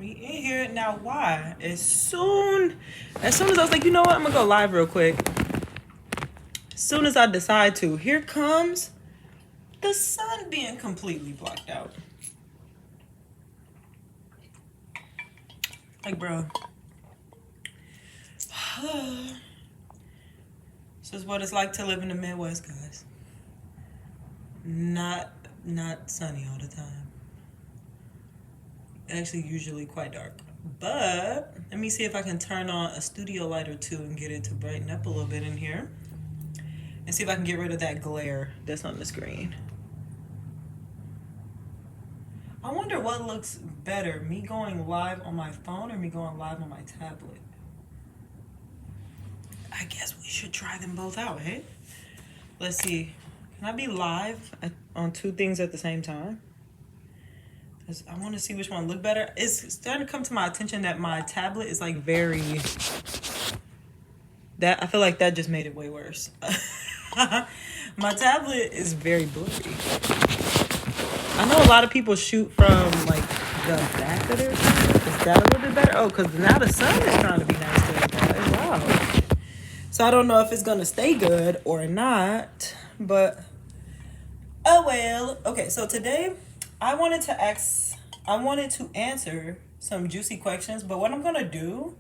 Me in here now. Why? As soon as I was like, you know what? I'm gonna go live real quick. As soon as I decide to, here comes the sun being completely blocked out. Like, bro. This is what it's like to live in the Midwest, guys. Not sunny all the time. Actually, usually quite dark. But let me see if I can turn on a studio light or two and get it to brighten up a little bit in here. And see if I can get rid of that glare that's on the screen. I wonder what looks better, me going live on my phone or me going live on my tablet. I guess we should try them both out, hey? Let's see. Can I be live on two things at the same time? I want to see which one look better. It's starting to come to my attention that my tablet is like very... I feel like that just made it way worse. My tablet is very blurry. I know a lot of people shoot from like the back of their camera. Is that a little bit better? Oh, because now the sun is trying to be nice to it, guys. Wow. So I don't know if it's going to stay good or not. But, oh well. Okay, so today I wanted to answer some juicy questions. But what I'm going to do,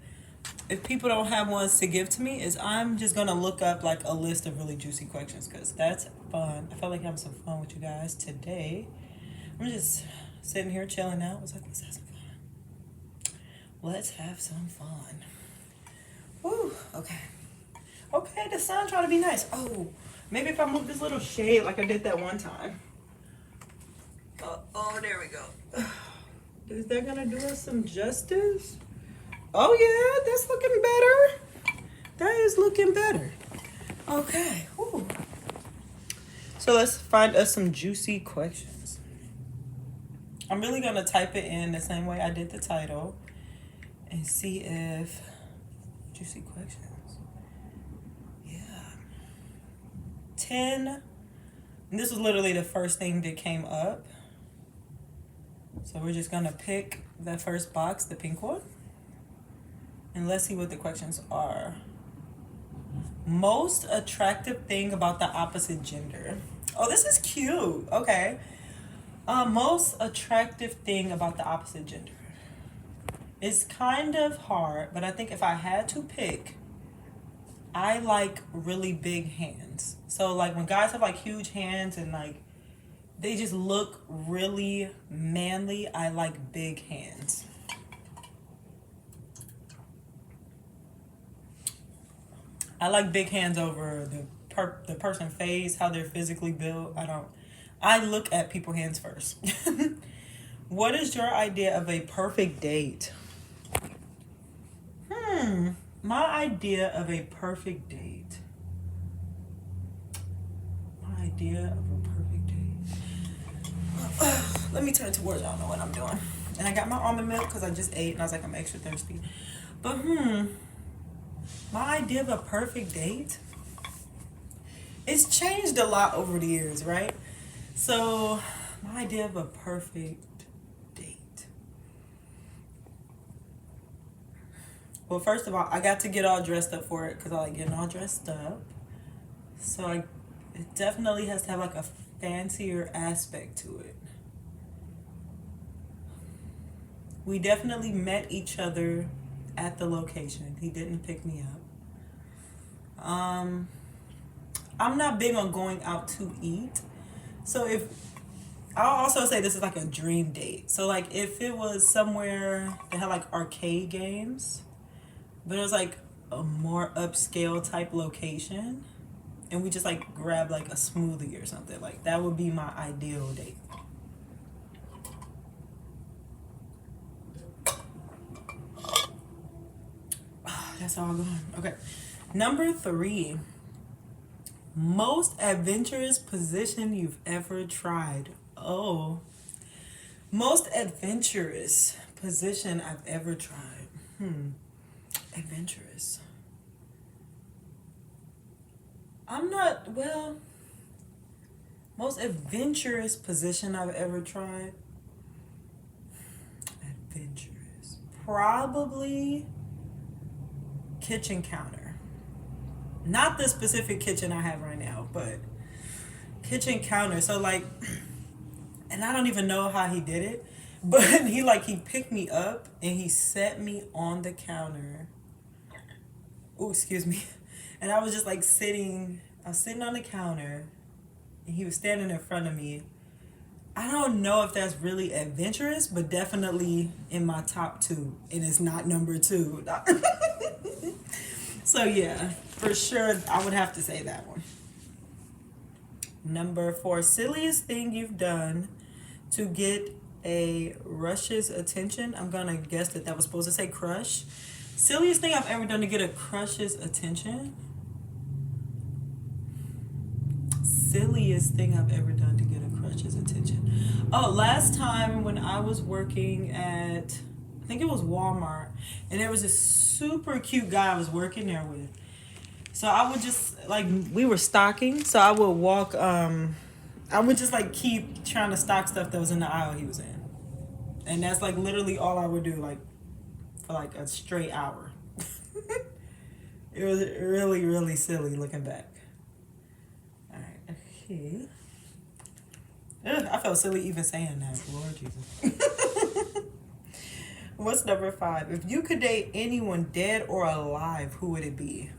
if people don't have ones to give to me, is I'm just going to look up like a list of really juicy questions. Because that's fun. I felt like having some fun with you guys today. I'm just sitting here chilling out. I was like, let's have some fun. Let's have some fun. Woo, okay. Okay, the sun trying to be nice. Oh, maybe if I move this little shade like I did that one time. Oh, there we go. Is that gonna do us some justice? Oh yeah, that's looking better. That is looking better. Okay, woo. So let's find us some juicy questions. I'm really going to type it in the same way I did the title and see if juicy questions. Yeah. 10. And this was literally the first thing that came up. So we're just going to pick that first box, the pink one. And let's see what the questions are. Most attractive thing about the opposite gender. Oh, this is cute. Okay. Most attractive thing about the opposite gender. It's kind of hard, but I think if I had to pick, I like really big hands. So like when guys have like huge hands and like they just look really manly, I like big hands. I like big hands over the person face, how they're physically built. I look at people's hands first. What is your idea of a perfect date? My idea of a perfect date. My idea of a perfect date. Let me turn towards, I don't know what I'm doing. And I got my almond milk because I just ate and I was like, I'm extra thirsty. But my idea of a perfect date, it's changed a lot over the years, right? So, my idea of a perfect date. Well, first of all, I got to get all dressed up for it because I like getting all dressed up. So, it definitely has to have like a fancier aspect to it. We definitely met each other at the location. He didn't pick me up. I'm not big on going out to eat. So I'll also say this is like a dream date. So like if it was somewhere that had like arcade games, but it was like a more upscale type location, and we just like grab like a smoothie or something, like that would be my ideal date. That's all gone. Okay. Number 3. Most adventurous position you've ever tried. Oh. Most adventurous position I've ever tried. Adventurous. Most adventurous position I've ever tried. Adventurous. probably kitchen counter. Not the specific kitchen I have right now, but kitchen counter. So like, and I don't even know how he did it, but he picked me up and he set me on the counter. Oh, excuse me. And I was just like I was sitting on the counter and he was standing in front of me. I don't know if that's really adventurous, but definitely in my top 2. And it's not number 2. So yeah, for sure, I would have to say that one. Number 4, silliest thing you've done to get a rush's attention. I'm gonna guess that was supposed to say crush. Silliest thing I've ever done to get a crush's attention. Silliest thing I've ever done to get a crush's attention. Oh, last time when I was working at, I think it was Walmart, and there was this super cute guy I was working there with. So I would just, like, we were stocking, so I would walk, I would just, like, keep trying to stock stuff that was in the aisle he was in. And that's, like, literally all I would do, like, for, like, a straight hour. It was really, really silly looking back. All right, okay. Ugh, I felt silly even saying that, Lord Jesus. What's number 5? If you could date anyone dead or alive, who would it be?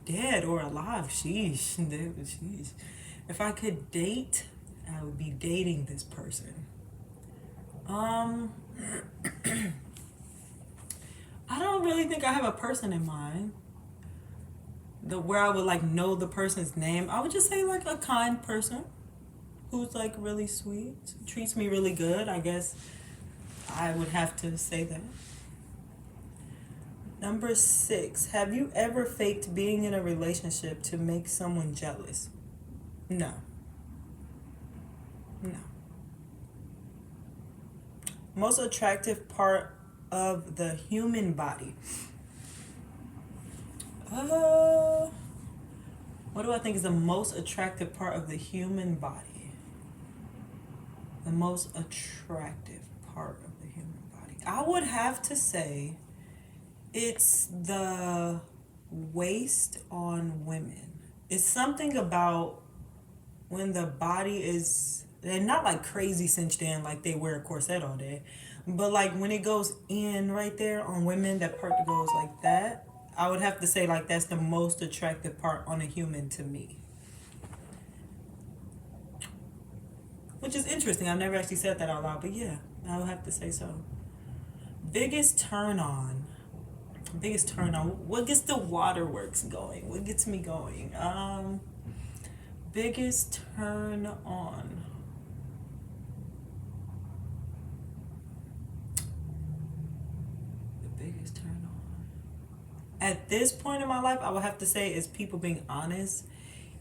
Dead or alive? Sheesh. Sheesh. If I could date, I would be dating this person. I don't really think I have a person in mind. Where I would like know the person's name. I would just say like a kind person who's like really sweet, treats me really good. I guess I would have to say that. Number 6, have you ever faked being in a relationship to make someone jealous? No. No. Most attractive part of the human body. What do I think is the most attractive part of the human body? The most attractive part of the human body. I would have to say it's the waist on women. It's something about when the body is, they're not like crazy cinched in like they wear a corset all day, but like when it goes in right there on women, that part that goes like that, I would have to say like that's the most attractive part on a human to me. Which is interesting. I've never actually said that out loud, but yeah, I would have to say so. Biggest turn on. Biggest turn on. What gets the waterworks going? What gets me going? Biggest turn on. The biggest turn on. At this point in my life, I would have to say is people being honest.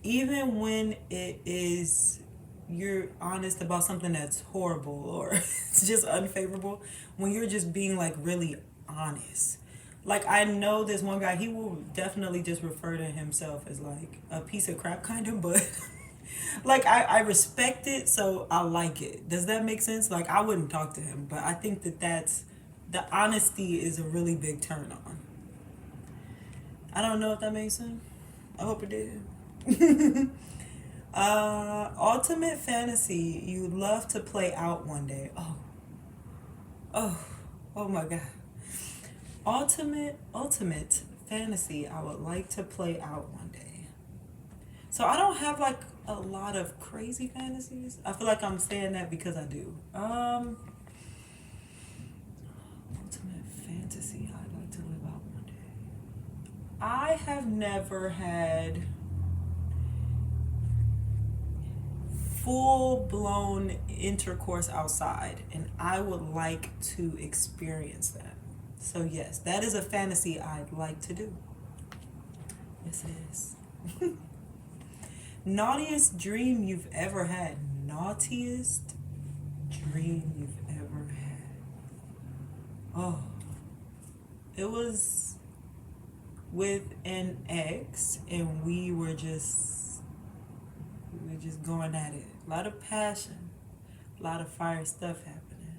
Even when it is you're honest about something that's horrible or it's just unfavorable, when you're just being like really honest. Like I know this one guy, he will definitely just refer to himself as like a piece of crap kind of, but like I respect it, so I like it. Does that make sense? Like I wouldn't talk to him, but I think that's the honesty is a really big turn on. I don't know if that makes sense. I hope it did. Ultimate fantasy you'd love to play out one day. Oh my God. Ultimate fantasy I would like to play out one day. So I don't have like a lot of crazy fantasies. I feel like I'm saying that because I do. Ultimate fantasy I'd like to live out one day. I have never had full-blown intercourse outside, and I would like to experience that. So yes, that is a fantasy I'd like to do. Yes, it is. Naughtiest dream you've ever had. Naughtiest dream you've ever had. Oh, it was with an ex, and we were just going at it. A lot of passion, a lot of fire stuff happening.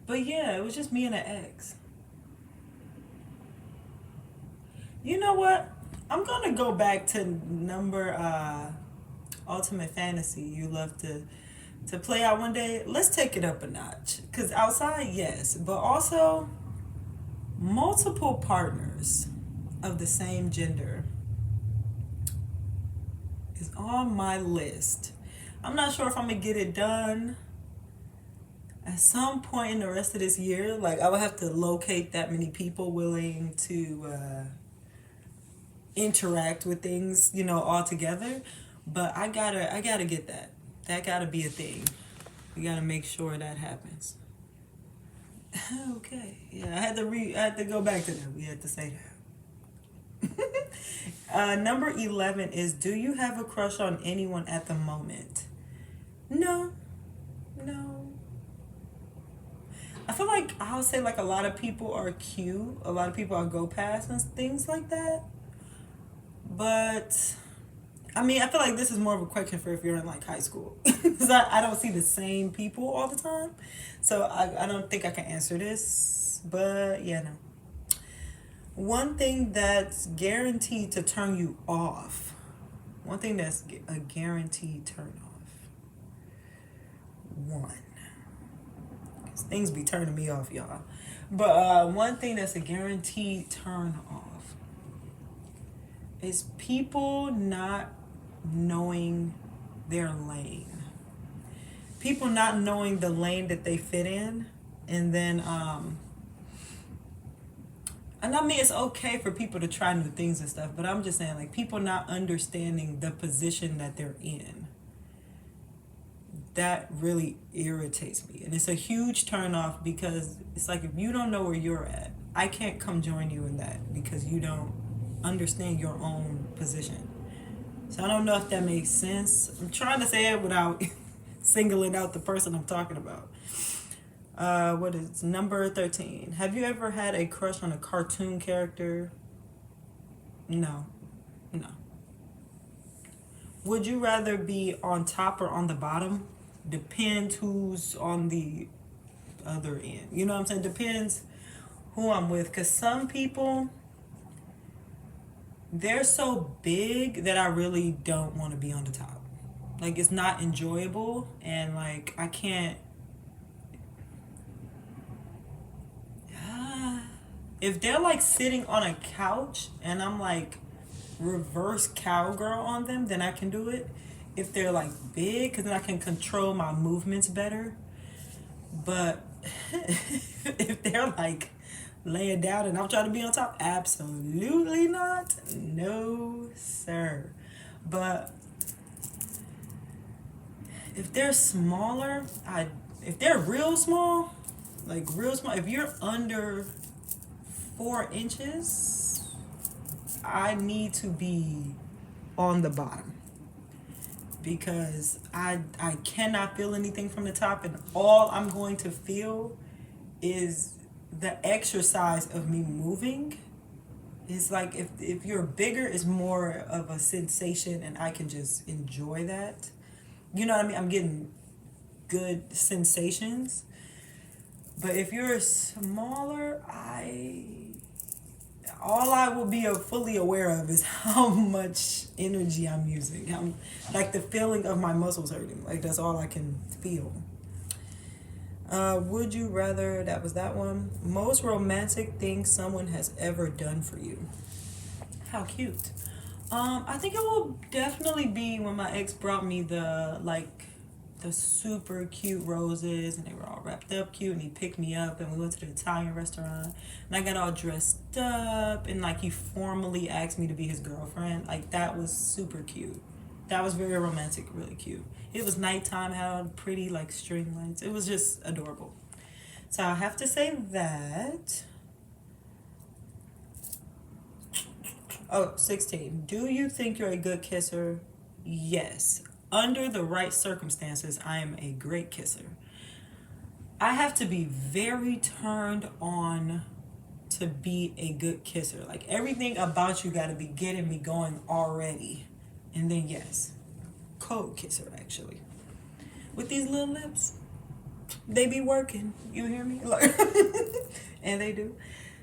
But yeah, it was just me and an ex. You know what? I'm gonna go back to number Ultimate Fantasy. You love to play out one day. Let's take it up a notch. Cause outside, yes, but also multiple partners of the same gender is on my list. I'm not sure if I'm gonna get it done at some point in the rest of this year. Like I would have to locate that many people willing to interact with things, all together. But I gotta get that. That gotta be a thing. We gotta make sure that happens. Okay. Yeah, I had to go back to that. We had to say that. Number 11 is, do you have a crush on anyone at the moment? No. No. I feel like I'll say like a lot of people are cute. A lot of people I'll go past and things like that. But I mean, I feel like this is more of a question for if you're in like high school. Because I don't see the same people all the time. So I don't think I can answer this. But yeah, no. One thing that's guaranteed to turn you off. One thing that's a guaranteed turn off. One. 'Cause things be turning me off, y'all. But one thing that's a guaranteed turn off is people not knowing their lane. People not knowing the lane that they fit in. And then and I mean, it's okay for people to try new things and stuff, but I'm just saying, like, people not understanding the position that they're in. That really irritates me. And it's a huge turnoff because it's like, if you don't know where you're at, I can't come join you in that because you don't understand your own position. So I don't know if that makes sense. I'm trying to say it without singling out the person I'm talking about. What is number 13? Have you ever had a crush on a cartoon character? No. No. Would you rather be on top or on the bottom? Depends who's on the other end. You know what I'm saying? Depends who I'm with. Because some people, they're so big that I really don't want to be on the top. Like, it's not enjoyable. And, like, I can't. If they're like sitting on a couch and I'm like reverse cowgirl on them, then I can do it. If they're like big, because then I can control my movements better. But if they're like laying down and I'm trying to be on top, absolutely not. No, sir. But if they're smaller, if they're real small, like real small, if you're under 4 inches, I need to be on the bottom because I cannot feel anything from the top, and all I'm going to feel is the exercise of me moving. It's like if you're bigger, it's more of a sensation and I can just enjoy that. You know what I mean? I'm getting good sensations. But if you're smaller, all I will be fully aware of is how much energy I'm using. Like the feeling of my muscles hurting. Like that's all I can feel. Would you rather, that was that one. Most romantic thing someone has ever done for you. How cute. I think it will definitely be when my ex brought me the super cute roses and they were all wrapped up cute, and he picked me up and we went to the Italian restaurant and I got all dressed up and like he formally asked me to be his girlfriend. Like that was super cute. That was very romantic, really cute. It was nighttime, had all pretty like string lights. It was just adorable. So I have to say that. Oh, 16. Do you think you're a good kisser? Yes. Under the right circumstances, I am a great kisser. I have to be very turned on to be a good kisser. Like everything about you got to be getting me going already. And then yes, cold kisser actually. With these little lips. They be working. You hear me? Like, and they do.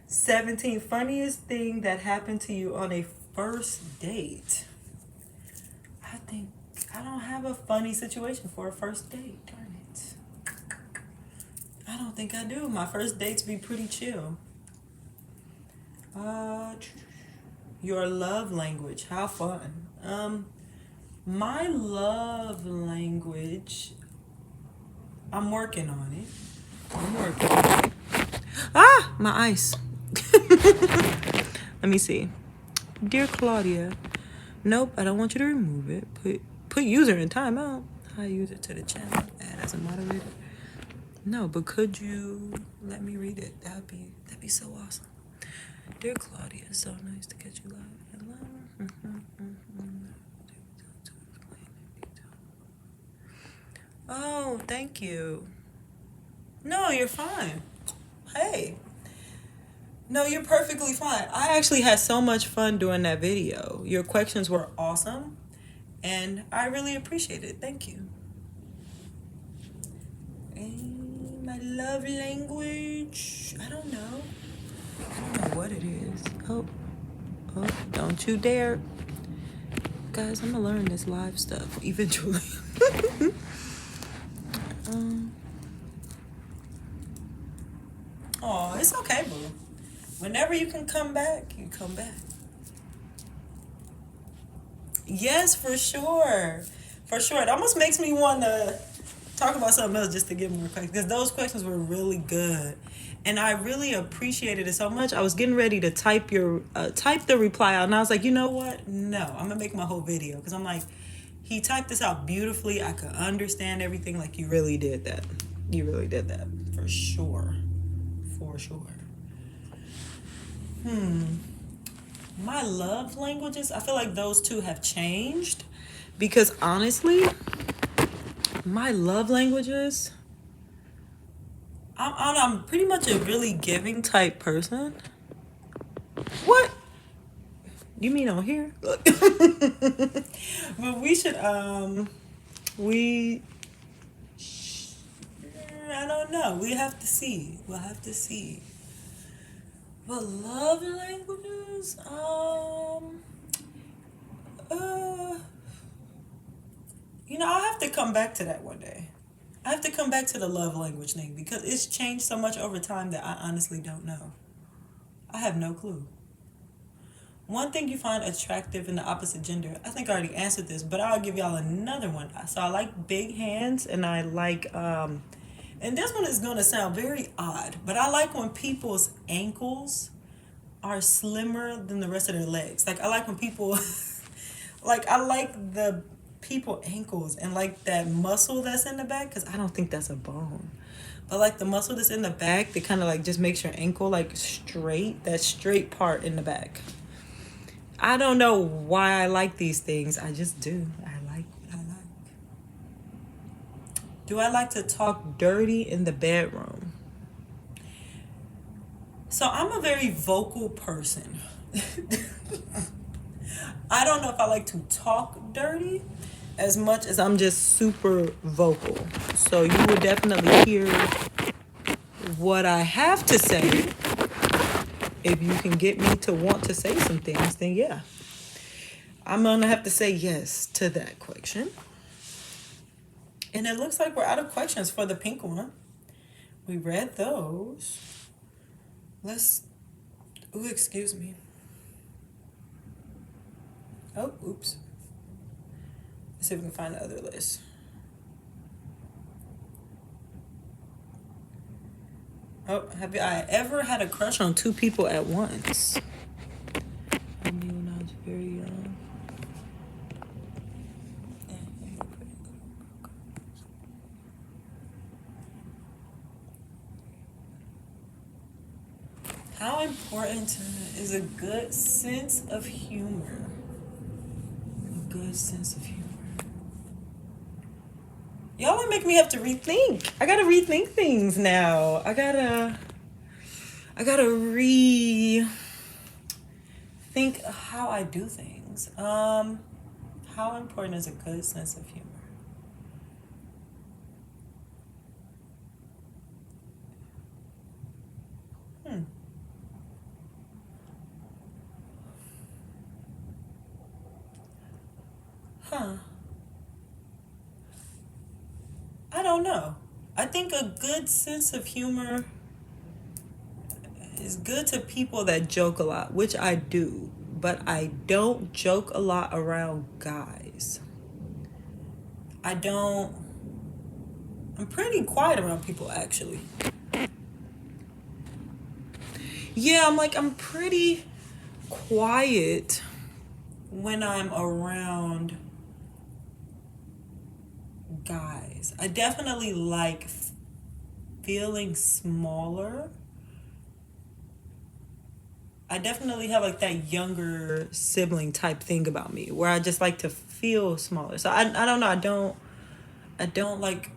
17, funniest thing that happened to you on a first date. I think I don't have a funny situation for a first date. Darn it. I don't think I do. My first dates be pretty chill. Your love language. How fun. My love language, I'm working on it. I'm working on it. Ah, my ice. Let me see. Dear Claudia, nope, I don't want you to remove it. Put user in timeout. Hi user to the channel. Add as a moderator. No, but could you let me read it? That'd be so awesome. Dear Claudia, so nice to catch you live. Oh, thank you. No, you're fine. Hey. No, you're perfectly fine. I actually had so much fun doing that video. Your questions were awesome, and I really appreciate it. Thank you. And my love language, I don't know. I don't know what it is. Oh, don't you dare. Guys, I'm gonna learn this live stuff eventually. Oh, it's okay, boo. Whenever you can come back, you come back. Yes, for sure. For sure. It almost makes me want to talk about something else just to get more questions. Because those questions were really good. And I really appreciated it so much. I was getting ready to type the reply out. And I was like, you know what? No, I'm going to make my whole video. Because I'm like, he typed this out beautifully. I could understand everything. Like, you really did that. You really did that. For sure. For sure. My love languages, I feel like those two have changed. Because honestly, my love languages, I'm pretty much a really giving type person. What? You mean on here? But we should, I don't know. We have to see. We'll have to see. But love languages, I'll have to come back to that one day. I have to come back to the love language thing because it's changed so much over time that I honestly don't know. I have no clue. One thing you find attractive in the opposite gender, I think I already answered this, but I'll give y'all another one. So I like big hands, and I like, and this one is going to sound very odd, but I like when people's ankles are slimmer than the rest of their legs. Like, I like when people, I like the people ankles and like that muscle that's in the back, because I don't think that's a bone. But like the muscle that's in the back that kind of like just makes your ankle like straight, that straight part in the back. I don't know why I like these things. I just do. I like what I like. Do I like to talk dirty in the bedroom? So I'm a very vocal person. I don't know if I like to talk dirty as much as I'm just super vocal. So you will definitely hear what I have to say. If you can get me to want to say some things, then yeah. I'm going to have to say yes to that question. And it looks like we're out of questions for the pink one. We read those. Excuse me. Oh, oops. Let's see if we can find the other list. Oh, have I ever had a crush on two people at once? I knew when I was very young. How important is a good sense of humor? A good sense of humor. Y'all are making me have to rethink. I gotta rethink things now. I gotta rethink how I do things. How important is a good sense of humor? I don't know. I think a good sense of humor is good to people that joke a lot, which I do, but I don't joke a lot around guys. I don't. I'm pretty quiet around people, actually. Yeah, I'm pretty quiet when I'm around guys. I definitely like feeling smaller. I definitely have like that younger sibling type thing about me where I just like to feel smaller. So I don't know. I don't like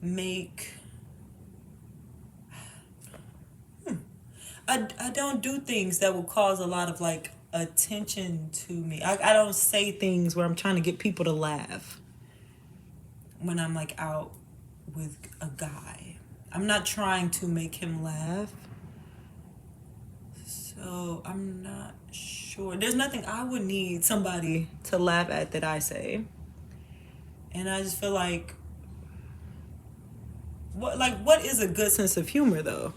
make I don't do things that will cause a lot of like attention to me. I don't say things where I'm trying to get people to laugh when I'm like out with a guy. I'm not trying to make him laugh. So I'm not sure. There's nothing I would need somebody to laugh at that I say. And I just feel like what is a good sense of humor though?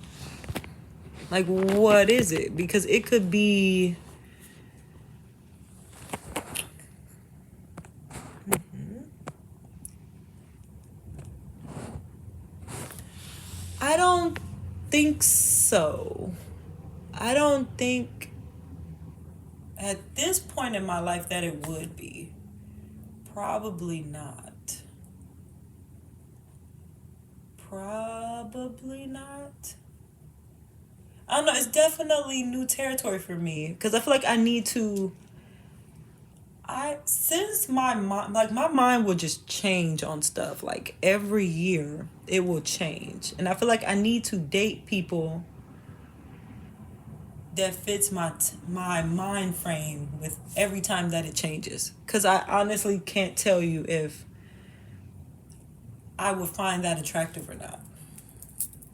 Like what is it? Because it could be I don't think so. I don't think at this point in my life that it would be. Probably not. Probably not. I don't know. It's definitely new territory for me because I feel like I need to. Since my mind, like my mind will just change on stuff. Like every year, it will change, and I feel like I need to date people that fits my mind frame with every time that it changes. Because I honestly can't tell you if I would find that attractive or not.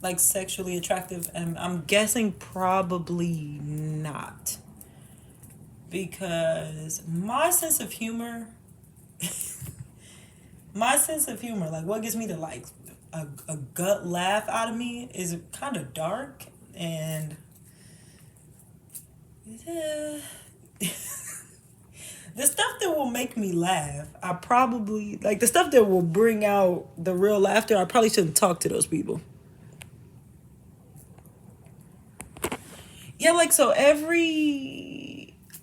Like sexually attractive, and I'm guessing probably not. Because my sense of humor, like what gets me to like a gut laugh out of me is kind of dark and the stuff that will make me laugh, I probably like the stuff that will bring out the real laughter. I probably shouldn't talk to those people. Yeah, like so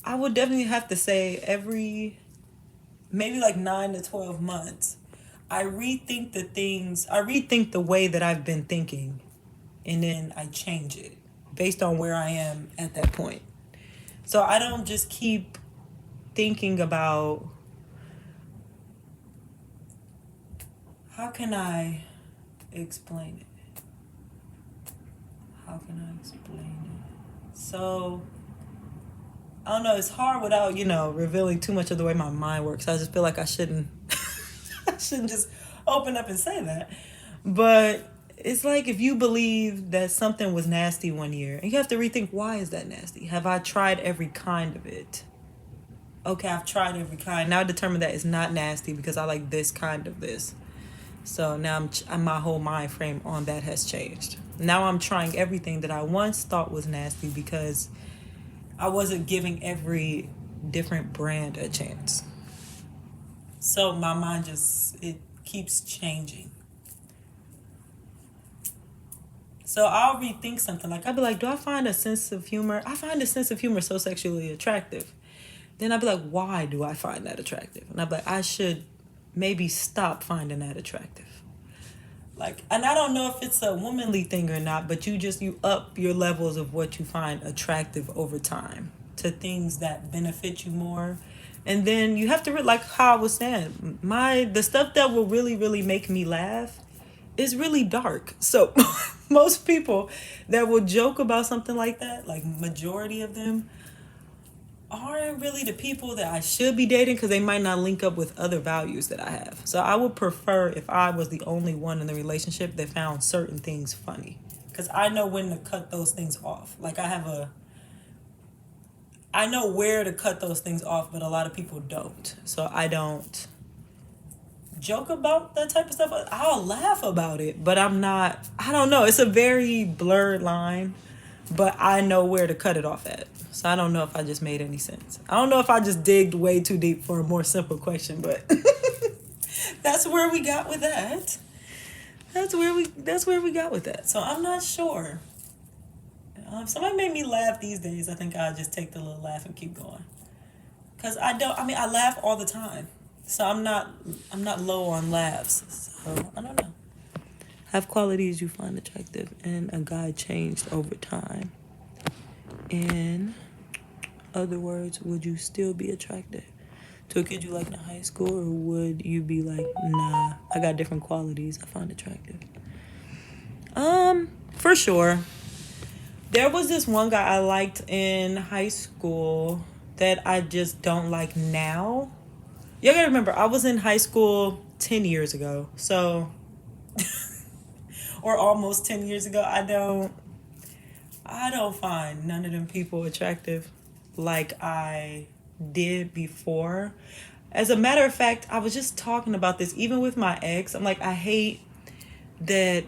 I would definitely have to say every maybe like 9 to 12 months, I rethink the way that I've been thinking, and then I change it based on where I am at that point. So I don't just keep thinking about how can I explain it? How can I explain it? So I don't know, it's hard without, revealing too much of the way my mind works. I just feel like I shouldn't I shouldn't just open up and say that. But it's like if you believe that something was nasty one year, and you have to rethink, why is that nasty? Have I tried every kind of it? Okay, I've tried every kind. Now I determine that it's not nasty because I like this kind of this. So now my whole mind frame on that has changed. Now I'm trying everything that I once thought was nasty because I wasn't giving every different brand a chance. So my mind it keeps changing. So I'll rethink something. Like, I'll be like, do I find a sense of humor? I find a sense of humor so sexually attractive. Then I'll be like, why do I find that attractive? And I'll be like, I should maybe stop finding that attractive. Like, and I don't know if it's a womanly thing or not, but you up your levels of what you find attractive over time to things that benefit you more. And then you have to, like how I was saying, the stuff that will really, really make me laugh is really dark. So most people that will joke about something like that, like majority of them, aren't really the people that I should be dating because they might not link up with other values that I have. So I would prefer if I was the only one in the relationship that found certain things funny, because I know when to cut those things off. Like I I know where to cut those things off, but a lot of people don't. So I don't joke about that type of stuff. I'll laugh about it, but I don't know. It's a very blurred line, but I know where to cut it off at. So I don't know if I just made any sense. I don't know if I just digged way too deep for a more simple question, but that's where we got with that. That's where we got with that. So I'm not sure. If somebody made me laugh these days, I think I'll just take the little laugh and keep going. Cause I laugh all the time. So I'm not low on laughs. So I don't know. Have qualities you find attractive and a guy changed over time. In other words, would you still be attracted to a kid you like in high school, or would you be like, nah, I got different qualities I find attractive? For sure. There was this one guy I liked in high school that I just don't like now. You gotta remember, I was in high school 10 years ago. So, or almost 10 years ago. I don't find none of them people attractive like I did before. As a matter of fact, I was just talking about this even with my ex. I'm like, I hate that.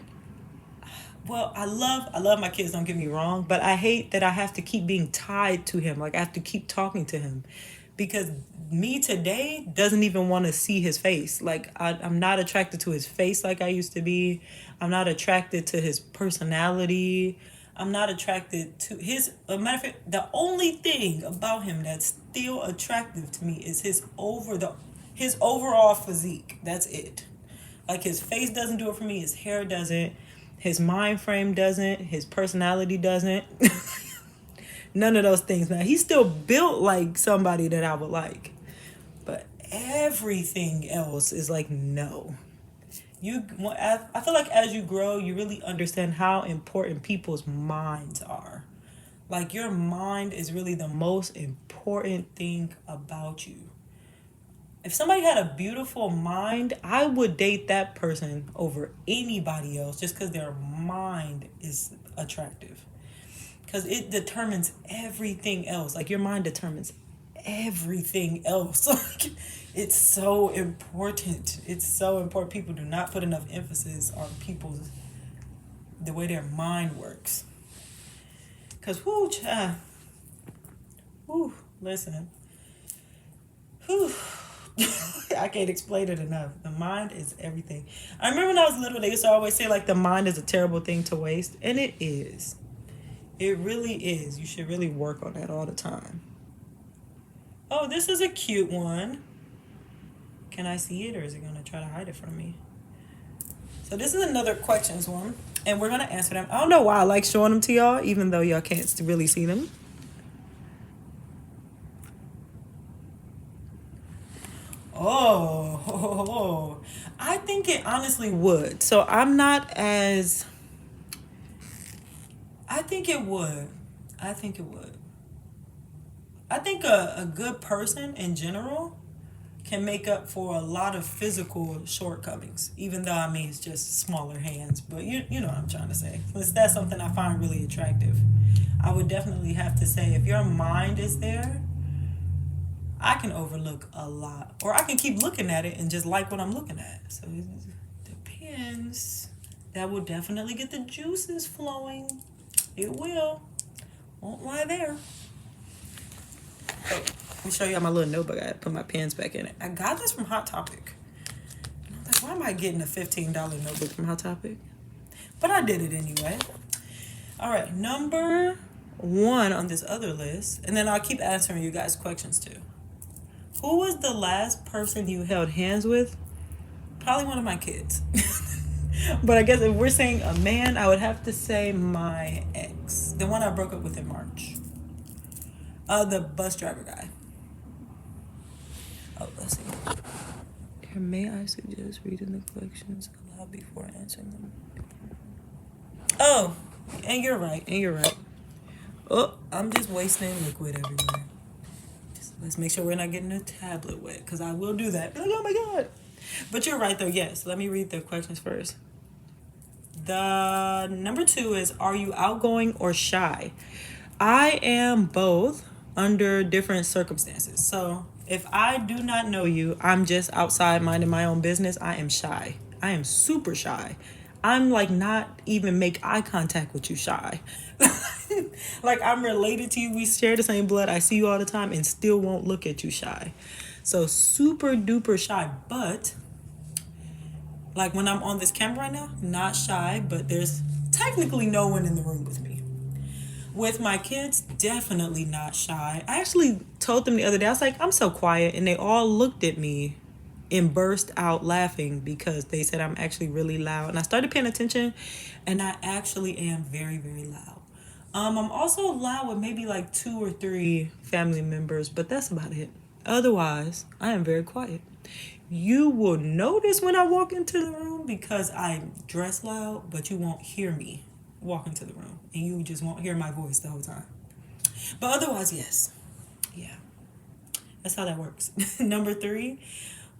Well, I love my kids, don't get me wrong, but I hate that I have to keep being tied to him. Like, I have to keep talking to him because me today doesn't even want to see his face. Like, I'm not attracted to his face like I used to be. I'm not attracted to his personality. I'm not attracted to his, a matter of fact, the only thing about him that's still attractive to me is his overall physique. That's it. Like, his face doesn't do it for me. His hair doesn't. His mind frame doesn't. His personality doesn't. None of those things. Now, he's still built like somebody that I would like. But everything else is like, no. I feel like as you grow, you really understand how important people's minds are. Like, your mind is really the most important thing about you. If somebody had a beautiful mind, I would date that person over anybody else just because their mind is attractive. Because it determines everything else. Like, your mind determines everything else. Like, it's so important. It's so important. People do not put enough emphasis on the way their mind works. Because, listen. I can't explain it enough. The mind is everything. I remember when I was little, they used to always say, like, the mind is a terrible thing to waste. And it is. It really is. You should really work on that all the time. Oh, this is a cute one. Can I see it, or is it going to try to hide it from me? So this is another questions one, and we're going to answer them. I don't know why I like showing them to y'all, even though y'all can't really see them. Oh, I think it honestly would. So I think it would. I think a good person in general can make up for a lot of physical shortcomings, even though, I mean, it's just smaller hands. But you know what I'm trying to say. That's something I find really attractive. I would definitely have to say, if your mind is there, I can overlook a lot. Or I can keep looking at it and just like what I'm looking at. So it depends. That will definitely get the juices flowing. It will. Won't lie there. Oh, let me show you my little notebook. I put my pens back in it. I got this from Hot Topic. And I'm like, why am I getting a $15 notebook from Hot Topic? But I did it anyway. All right, number 1 on this other list. And then I'll keep answering you guys' questions too. Who was the last person you held hands with? Probably one of my kids. But I guess if we're saying a man, I would have to say my ex. The one I broke up with in March. The bus driver guy. Oh, let's see. Here, may I suggest reading the questions aloud before answering them? Oh, and you're right. Oh, I'm just wasting liquid everywhere. Let's make sure we're not getting a tablet wet, because I will do that. Be like, oh my God. But you're right, though. Yes. Let me read the questions first. The number 2 is, are you outgoing or shy? I am both. under different circumstances. So if I do not know you, I'm just outside minding my own business, I am shy. I am super shy. I'm like not even make eye contact with you shy. Like I'm related to you. We share the same blood. I see you all the time and still won't look at you shy. So super duper shy. But like when I'm on this camera right now, not shy, but there's technically no one in the room with me. With my kids, definitely not shy. I actually told them the other day, I was like, I'm so quiet. And they all looked at me and burst out laughing because they said I'm actually really loud. And I started paying attention, and I actually am very, very loud. I'm also loud with maybe like 2 or 3 family members, but that's about it. Otherwise, I am very quiet. You will notice when I walk into the room because I'm dressed loud, but you won't hear me walk into the room, and you just won't hear my voice the whole time. But otherwise, yes. Yeah. That's how that works. Number 3,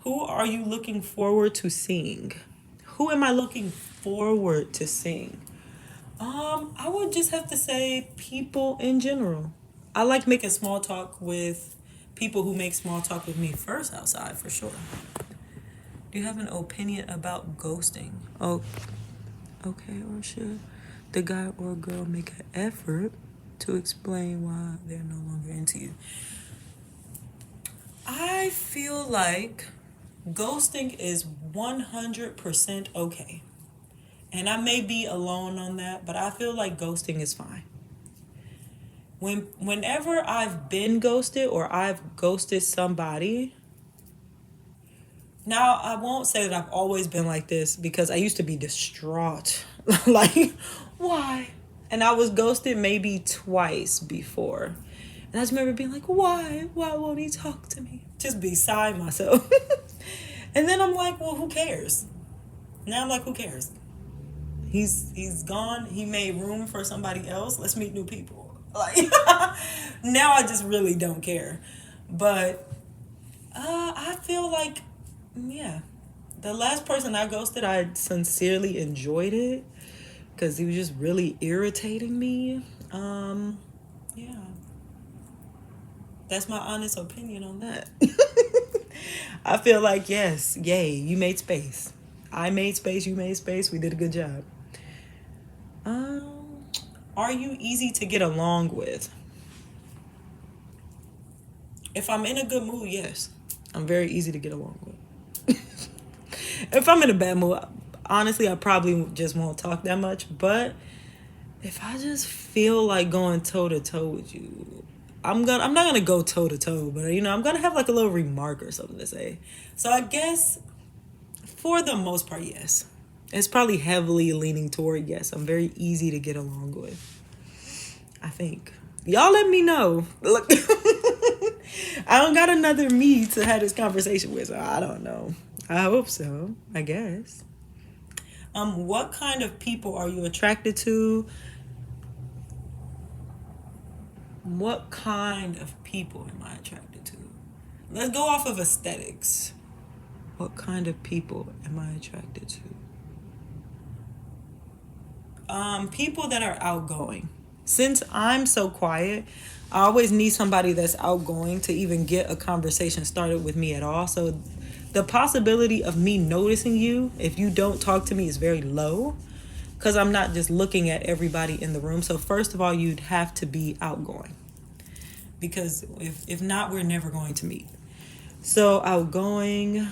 who are you looking forward to seeing? Who am I looking forward to seeing? I would just have to say people in general. I like making small talk with people who make small talk with me first outside, for sure. Do you have an opinion about ghosting? Oh, okay, or should the guy or girl make an effort to explain why they're no longer into you? I feel like ghosting is 100% okay. And I may be alone on that, but I feel like ghosting is fine. Whenever I've been ghosted or I've ghosted somebody, now I won't say that I've always been like this because I used to be distraught. Like, why? And I was ghosted maybe twice before. And I just remember being like, why? Why won't he talk to me? Just beside myself. And then I'm like, well, who cares? Now I'm like, who cares? He's gone. He made room for somebody else. Let's meet new people. Like, now I just really don't care. But I feel like, yeah, the last person I ghosted, I sincerely enjoyed it because he was just really irritating me. Yeah, that's my honest opinion on that. I feel like, yes, yay, you made space. I made space, you made space. We did a good job. Are you easy to get along with? If I'm in a good mood, yes. I'm very easy to get along with. If I'm in a bad mood, honestly, I probably just won't talk that much. But if I just feel like going toe to toe with you, I'm not gonna go toe to toe, but I'm gonna have like a little remark or something to say. So I guess for the most part, yes. It's probably heavily leaning toward yes. I'm very easy to get along with, I think. Y'all let me know. Look, I don't got another me to have this conversation with, so I don't know. I hope so, I guess. What kind of people are you attracted to? What kind of people am I attracted to? Let's go off of aesthetics. What kind of people am I attracted to? People that are outgoing. Since I'm so quiet, I always need somebody that's outgoing to even get a conversation started with me at all. So the possibility of me noticing you if you don't talk to me is very low because I'm not just looking at everybody in the room. So first of all, you'd have to be outgoing because if not, we're never going to meet. So outgoing.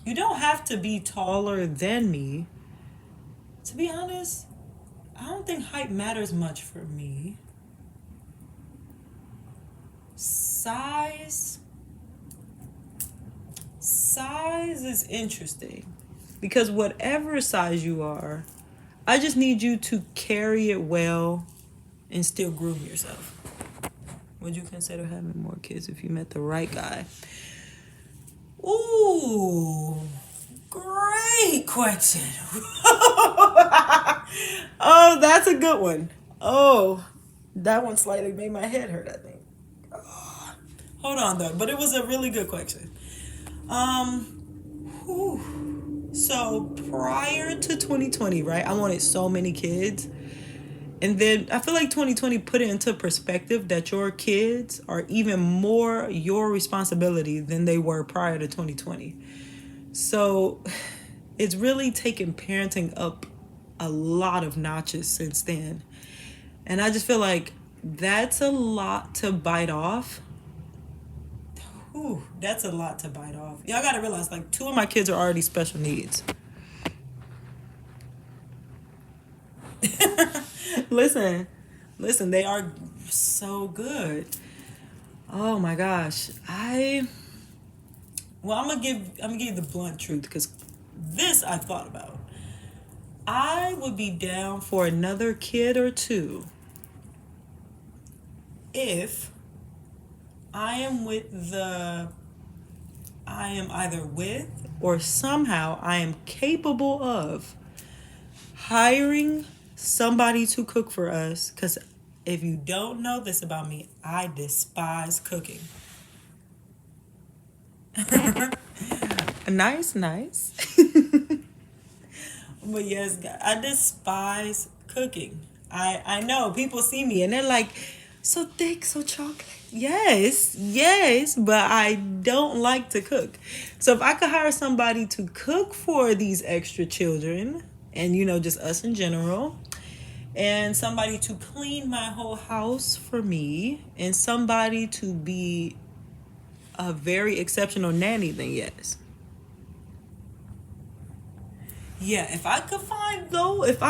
You don't have to be taller than me. To be honest, I don't think height matters much for me. Size is interesting because whatever size you are, I just need you to carry it well and still groom yourself. Would you consider having more kids if you met the right guy? Ooh, great question. Oh, that's a good one. Oh, that one slightly made my head hurt, I think. Oh, hold on, though. But it was a really good question. So prior to 2020, right, I wanted so many kids. And then I feel like 2020 put it into perspective that your kids are even more your responsibility than they were prior to 2020. So it's really taken parenting up a lot of notches since then. And I just feel like that's a lot to bite off. Ooh, that's a lot to bite off. Y'all gotta realize, like, two of my kids are already special needs. listen, listen, they are so good. Oh my gosh. I'm gonna give you the blunt truth because this I thought about. I would be down for another kid or two if I am either with or somehow I am capable of hiring somebody to cook for us. Because if you don't know this about me, I despise cooking. Nice, nice. But yes, I despise cooking. I know people see me and they're like, so thick, so chocolate. Yes, yes, but I don't like to cook. So if I could hire somebody to cook for these extra children and, just us in general, and somebody to clean my whole house for me, and somebody to be a very exceptional nanny, then yes. Yeah, if I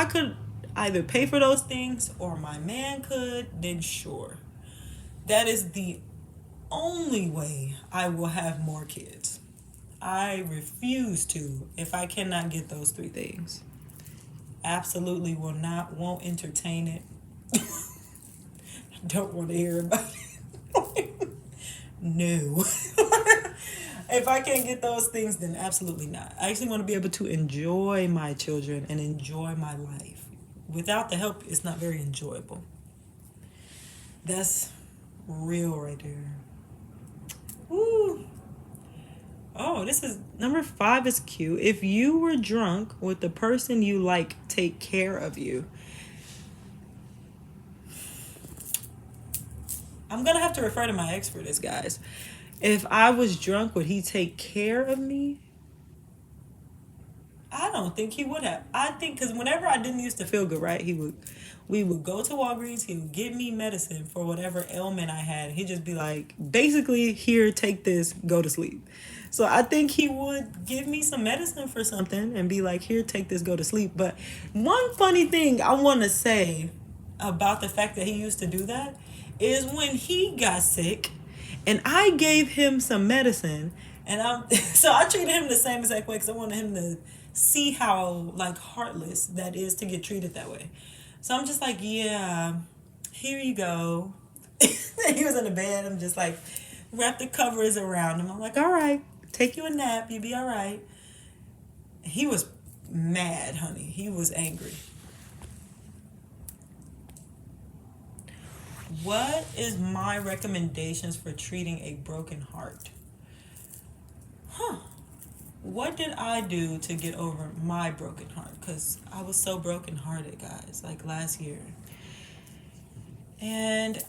could either pay for those things or my man could, then sure. That is the only way I will have more kids. I refuse to if I cannot get those three things. Absolutely won't entertain it. Don't want to hear about it. No. If I can't get those things, then absolutely not. I actually want to be able to enjoy my children and enjoy my life. Without the help, it's not very enjoyable. That's real right there. Woo. Oh, this is number 5 is cute. If you were drunk, would the person you like take care of you? I'm going to have to refer to my ex for this, guys. If I was drunk, would he take care of me? I don't think he would have. I think because whenever I didn't used to feel good, right, we would go to Walgreens. He would give me medicine for whatever ailment I had. He'd just be like, basically, here, take this, go to sleep. So I think he would give me some medicine for something and be like, here, take this, go to sleep. But one funny thing I want to say about the fact that he used to do that is when he got sick and I gave him some medicine, and so I treated him the same exact way because I wanted him to see how like heartless that is to get treated that way. So I'm just like, yeah, here you go. He was in the bed. I'm just like, wrap the covers around him. I'm like, all right, take you a nap. You'll be all right. He was mad, honey. He was angry. What is my recommendations for treating a broken heart? What did I do to get over my broken heart? Because I was so brokenhearted, guys, like last year. And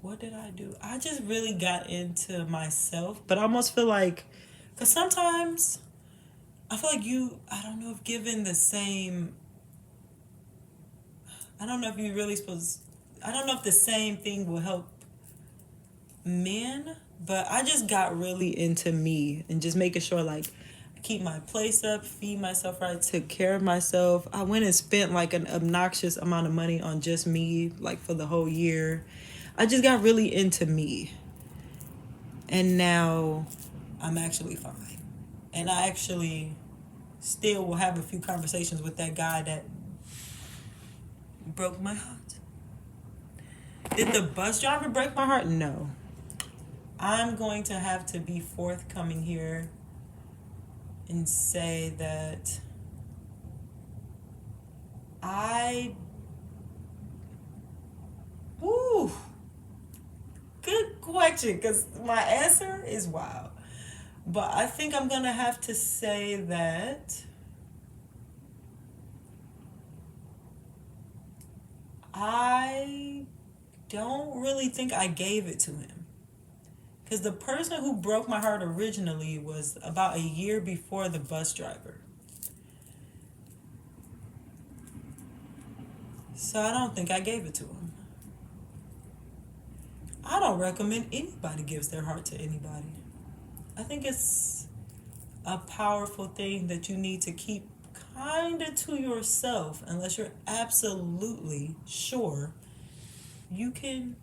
what did I do? I just really got into myself, but I almost feel like, because sometimes I feel like I don't know if given the same, I don't know if you really supposed, I don't know if the same thing will help men, but I just got really into me and just making sure like I keep my place up, feed myself right, took care of myself. I went and spent like an obnoxious amount of money on just me, like for the whole year. I just got really into me. And now I'm actually fine. And I actually still will have a few conversations with that guy that broke my heart. Did the bus driver break my heart? No. I'm going to have to be forthcoming here and say that good question, because my answer is wow. But I think I'm going to have to say that I don't really think I gave it to him. Because the person who broke my heart originally was about a year before the bus driver. So I don't think I gave it to him. I don't recommend anybody gives their heart to anybody. I think it's a powerful thing that you need to keep kind of to yourself unless you're absolutely sure you can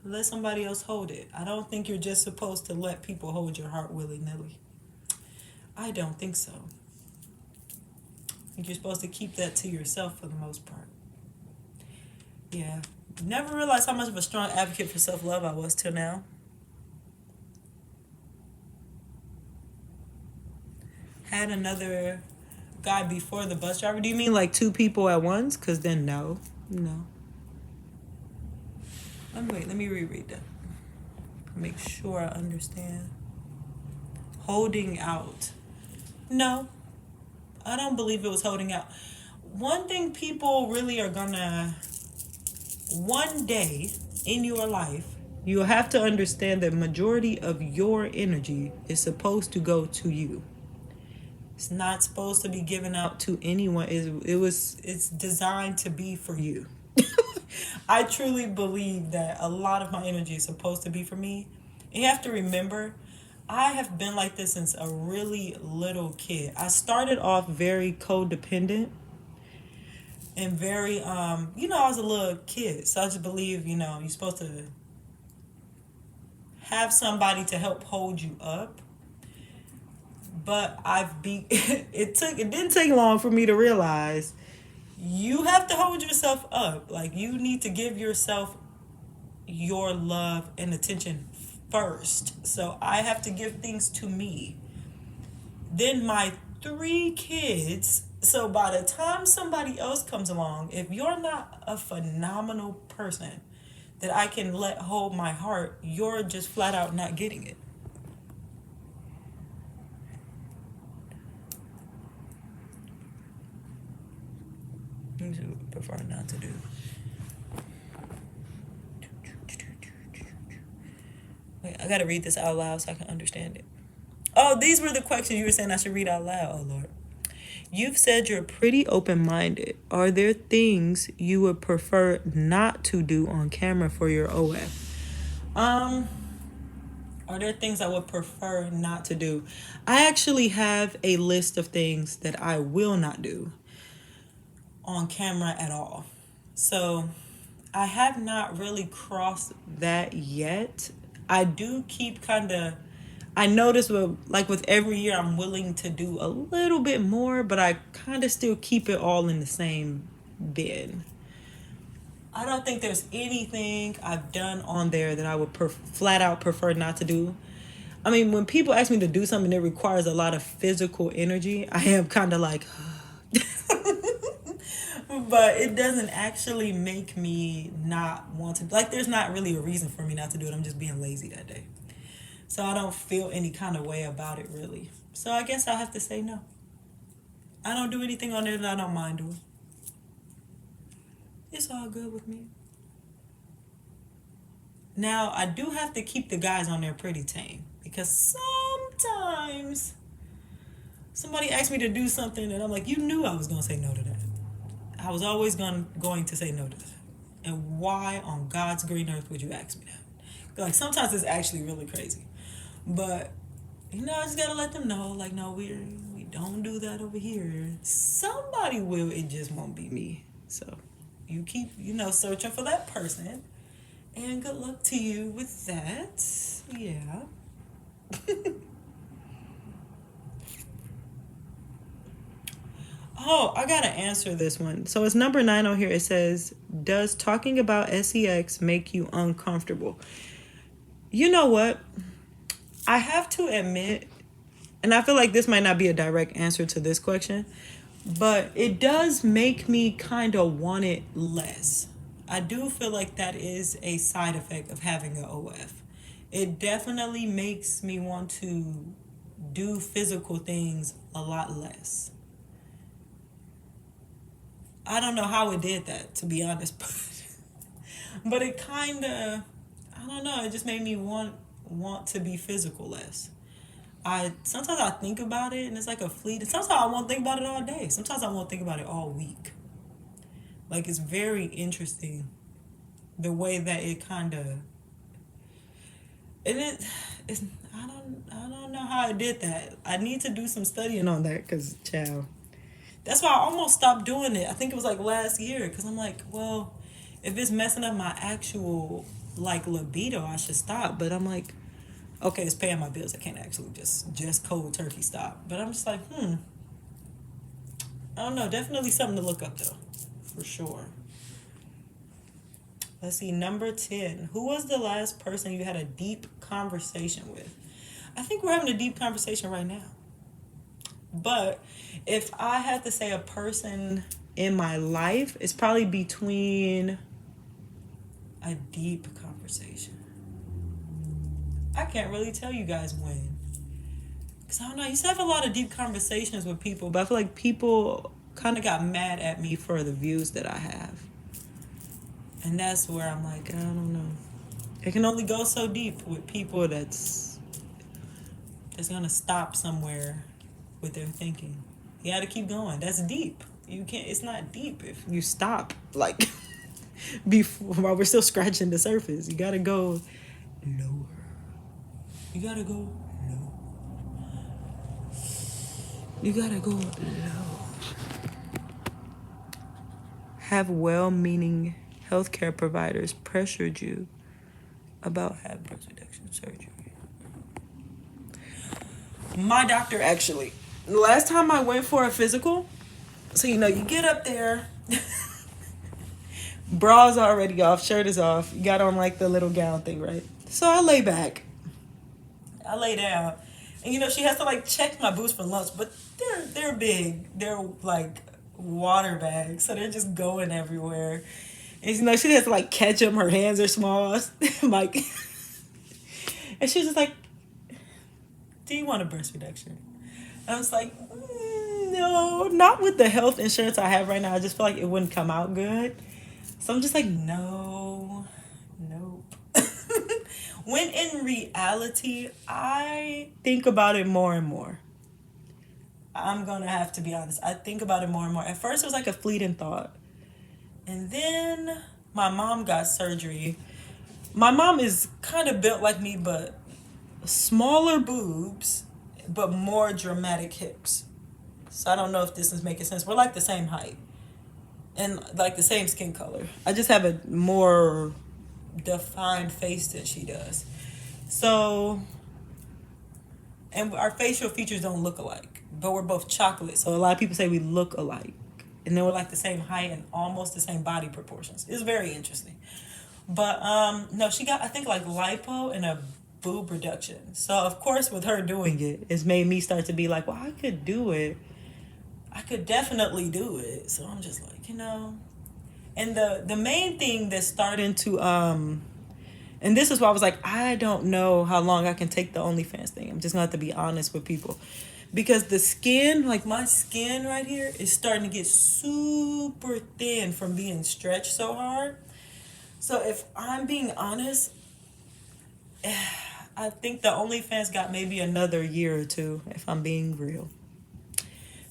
let somebody else hold it. I don't think you're just supposed to let people hold your heart willy-nilly. I don't think so. I think you're supposed to keep that to yourself for the most part. Yeah. Never realized how much of a strong advocate for self-love I was till now. Had another guy before the bus driver. Do you mean like two people at once? Because then no. Let me reread that. Make sure I understand. Holding out. No, I don't believe it was holding out. One thing people really are gonna, one day in your life, you'll have to understand that majority of your energy is supposed to go to you. It's not supposed to be given out to anyone. It's designed to be for you. I truly believe that a lot of my energy is supposed to be for me. And you have to remember, I have been like this since a really little kid. I started off very codependent and very, I was a little kid. So I just believe, you're supposed to have somebody to help hold you up. But it didn't take long for me to realize you have to hold yourself up. Like, you need to give yourself your love and attention first. So I have to give things to me. Then my 3 kids. So by the time somebody else comes along, if you're not a phenomenal person that I can let hold my heart, you're just flat out not getting it. I prefer not to do. Wait, I gotta read this out loud so I can understand it. Oh, these were the questions you were saying I should read out loud. Oh, Lord. You've said you're pretty open-minded. Are there things you would prefer not to do on camera for your OF? Are there things I would prefer not to do? I actually have a list of things that I will not do on camera at all. So I have not really crossed that yet. I do keep I notice with every year I'm willing to do a little bit more, but I kind of still keep it all in the same bin. I don't think there's anything I've done on there that I would flat out prefer not to do. I mean, when people ask me to do something that requires a lot of physical energy, I am kind of like, but it doesn't actually make me not want to. Like, there's not really a reason for me not to do it. I'm just being lazy that day. So I don't feel any kind of way about it, really. So I guess I'll have to say no. I don't do anything on there that I don't mind doing. It's all good with me. Now, I do have to keep the guys on there pretty tame. Because sometimes somebody asks me to do something and I'm like, you knew I was going to say no to that. I was always going to say no to that. And why on God's green earth would you ask me that? Like, sometimes it's actually really crazy. But, I just got to let them know, like, no, we don't do that over here. Somebody will, it just won't be me. So, you keep, searching for that person. And good luck to you with that. Yeah. Oh, I gotta answer this one. So it's number 9 on here. It says, does talking about sex make you uncomfortable? You know what? I have to admit, and I feel like this might not be a direct answer to this question, but it does make me kind of want it less. I do feel like that is a side effect of having an OF. It definitely makes me want to do physical things a lot less. I don't know how it did that, to be honest, but it kind of, I don't know, it just made me want to be physical less. I sometimes I think about it and it's like a fleet. Sometimes I won't think about it all day. Sometimes I won't think about it all week. Like it's very interesting the way that it kind of, and it's I don't know how I did that. I need to do some studying on that because, child, that's why I almost stopped doing it. I think it was like last year because I'm like, well, if it's messing up my actual like libido, I should stop. But I'm like, okay, it's paying my bills. I can't actually just cold turkey stop. But I'm just like, I don't know. Definitely something to look up though, for sure. Let's see, number 10. Who was the last person you had a deep conversation with? I think we're having a deep conversation right now. But if I had to say a person in my life, it's probably between a deep conversation. I can't really tell you guys when. Because I don't know, I used to have a lot of deep conversations with people, but I feel like people kind of got mad at me for the views that I have. And that's where I'm like, I don't know. It can only go so deep with people that's going to stop somewhere with their thinking. You got to keep going. That's deep. You can't, it's not deep if you stop, like, before, while we're still scratching the surface. You got to go lower. You got to go low. You got to go low. Have well-meaning healthcare providers pressured you about having breast reduction surgery? My doctor, actually. The last time I went for a physical, so you get up there, bra's already off, shirt is off, you got on like the little gown thing, right? So I lay back. I lay down. And she has to like check my boobs for lumps, but they're big. They're like water bags, so they're just going everywhere. And she has to like catch them. Her hands are small. Like, and she's just like, "Do you want a breast reduction?" And I was like, no, not with the health insurance I have right now. I just feel like it wouldn't come out good. So I'm just like, no, nope. When in reality, I think about it more and more. I'm going to have to be honest. I think about it more and more. At first, it was like a fleeting thought. And then my mom got surgery. My mom is kind of built like me, but smaller boobs, but more dramatic hips. So I don't know if this is making sense. We're like the same height and like the same skin color. I just have a more defined face than she does. So, and our facial features don't look alike, but we're both chocolate. So a lot of people say we look alike. And then we're like the same height and almost the same body proportions. It's very interesting. But no, she got, I think, like lipo and a boob reduction. So of course with her doing it, it's made me start to be like, well, I could do it. I could definitely do it. So I'm just like, and the main thing that's starting to and this is why I was like, I don't know how long I can take the OnlyFans thing. I'm just gonna have to be honest with people. Because the skin, like my skin right here, is starting to get super thin from being stretched so hard. So if I'm being honest, I think the OnlyFans got maybe another year or two, if I'm being real.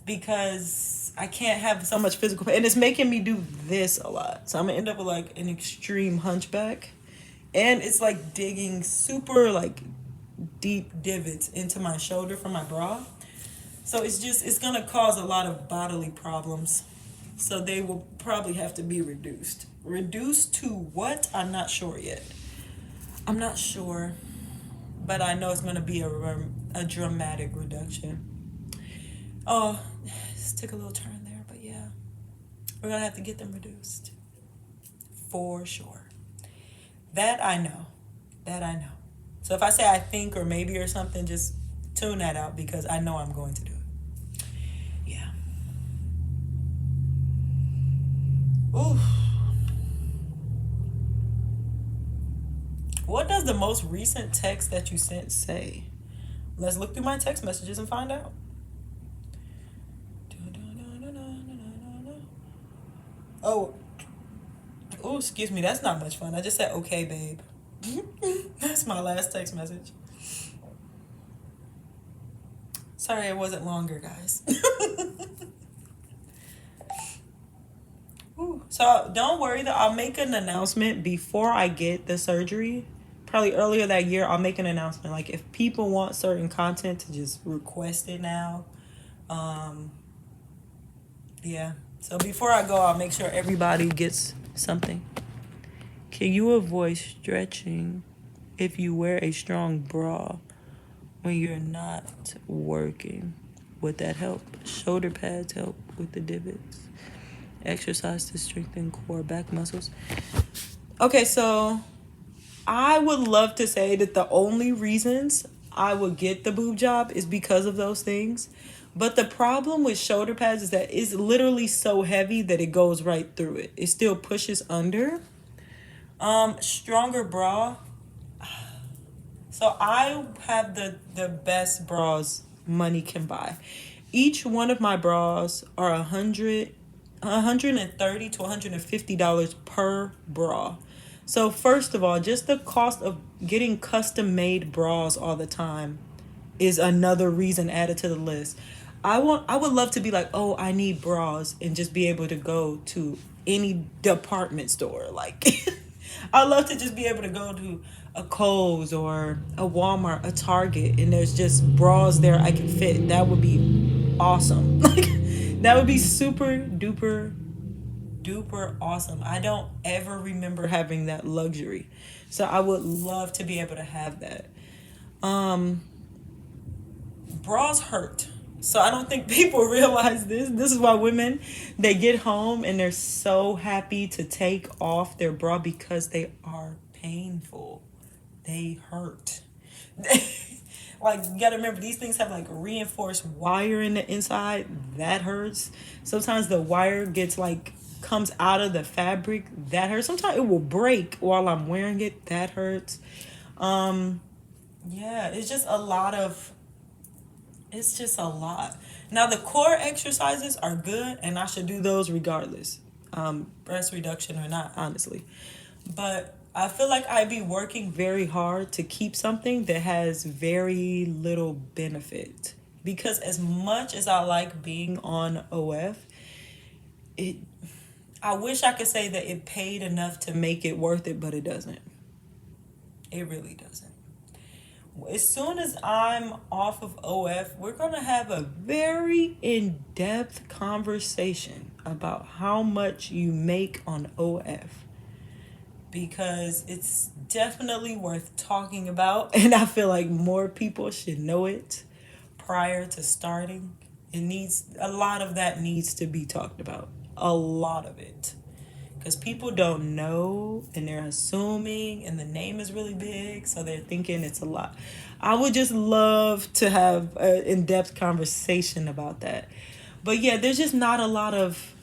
Because I can't have so much physical pain. And it's making me do this a lot. So I'm going to end up with like an extreme hunchback. And it's like digging super like deep divots into my shoulder from my bra. So it's going to cause a lot of bodily problems. So they will probably have to be reduced. Reduced to what? I'm not sure yet. I'm not sure. But I know it's going to be a dramatic reduction. Oh, this took a little turn there, but yeah. We're going to have to get them reduced. For sure. That I know. So if I say I think or maybe or something, just tune that out because I know I'm going to do it. Yeah. Oof. What does the most recent text that you sent say? Let's look through my text messages and find out. Oh, oh, excuse me. That's not much fun. I just said, okay, babe. That's my last text message. Sorry it wasn't longer, guys. Ooh. So don't worry though. I'll make an announcement before I get the surgery. Probably earlier that year, I'll make an announcement. Like if people want certain content to just request it now. Um, yeah. So before I go, I'll make sure everybody gets something. Can you avoid stretching if you wear a strong bra when you're not working? Would that help? Shoulder pads help with the divots. Exercise to strengthen core back muscles. Okay, so I would love to say that the only reasons I would get the boob job is because of those things. But the problem with shoulder pads is that it's literally so heavy that it goes right through it. It still pushes under. Stronger bra. So I have the best bras money can buy. Each one of my bras are $130 to $150 per bra. So first of all, just the cost of getting custom made bras all the time is another reason added to the list. I would love to be like, oh, I need bras and just be able to go to any department store. Like I'd love to just be able to go to a Kohl's or a Walmart, a Target, and there's just bras there I can fit. That would be awesome. Like that would be super duper duper awesome. I don't ever remember having that luxury. So I would love to be able to have that. Bras hurt. So I don't think people realize this. This is why women, they get home and they're so happy to take off their bra because they are painful. They hurt. Like, you gotta remember, these things have like reinforced wire in the inside. That hurts. Sometimes the wire gets like, comes out of the fabric. That hurts. Sometimes it will break while I'm wearing it. That hurts. Yeah, it's just a lot of, it's just a lot. Now the core exercises are good and I should do those regardless. Breast reduction or not, honestly. But I feel like I'd be working very hard to keep something that has very little benefit. Because as much as I like being on OF, I wish I could say that it paid enough to make it worth it, but it doesn't. It really doesn't. As soon as I'm off of OF, we're going to have a very in-depth conversation about how much you make on OF. Because it's definitely worth talking about. And I feel like more people should know it prior to starting. A lot of that needs to be talked about. A lot of it. Because people don't know and they're assuming and the name is really big, so they're thinking it's a lot. I would just love to have an in-depth conversation about that. But yeah, there's just not a lot of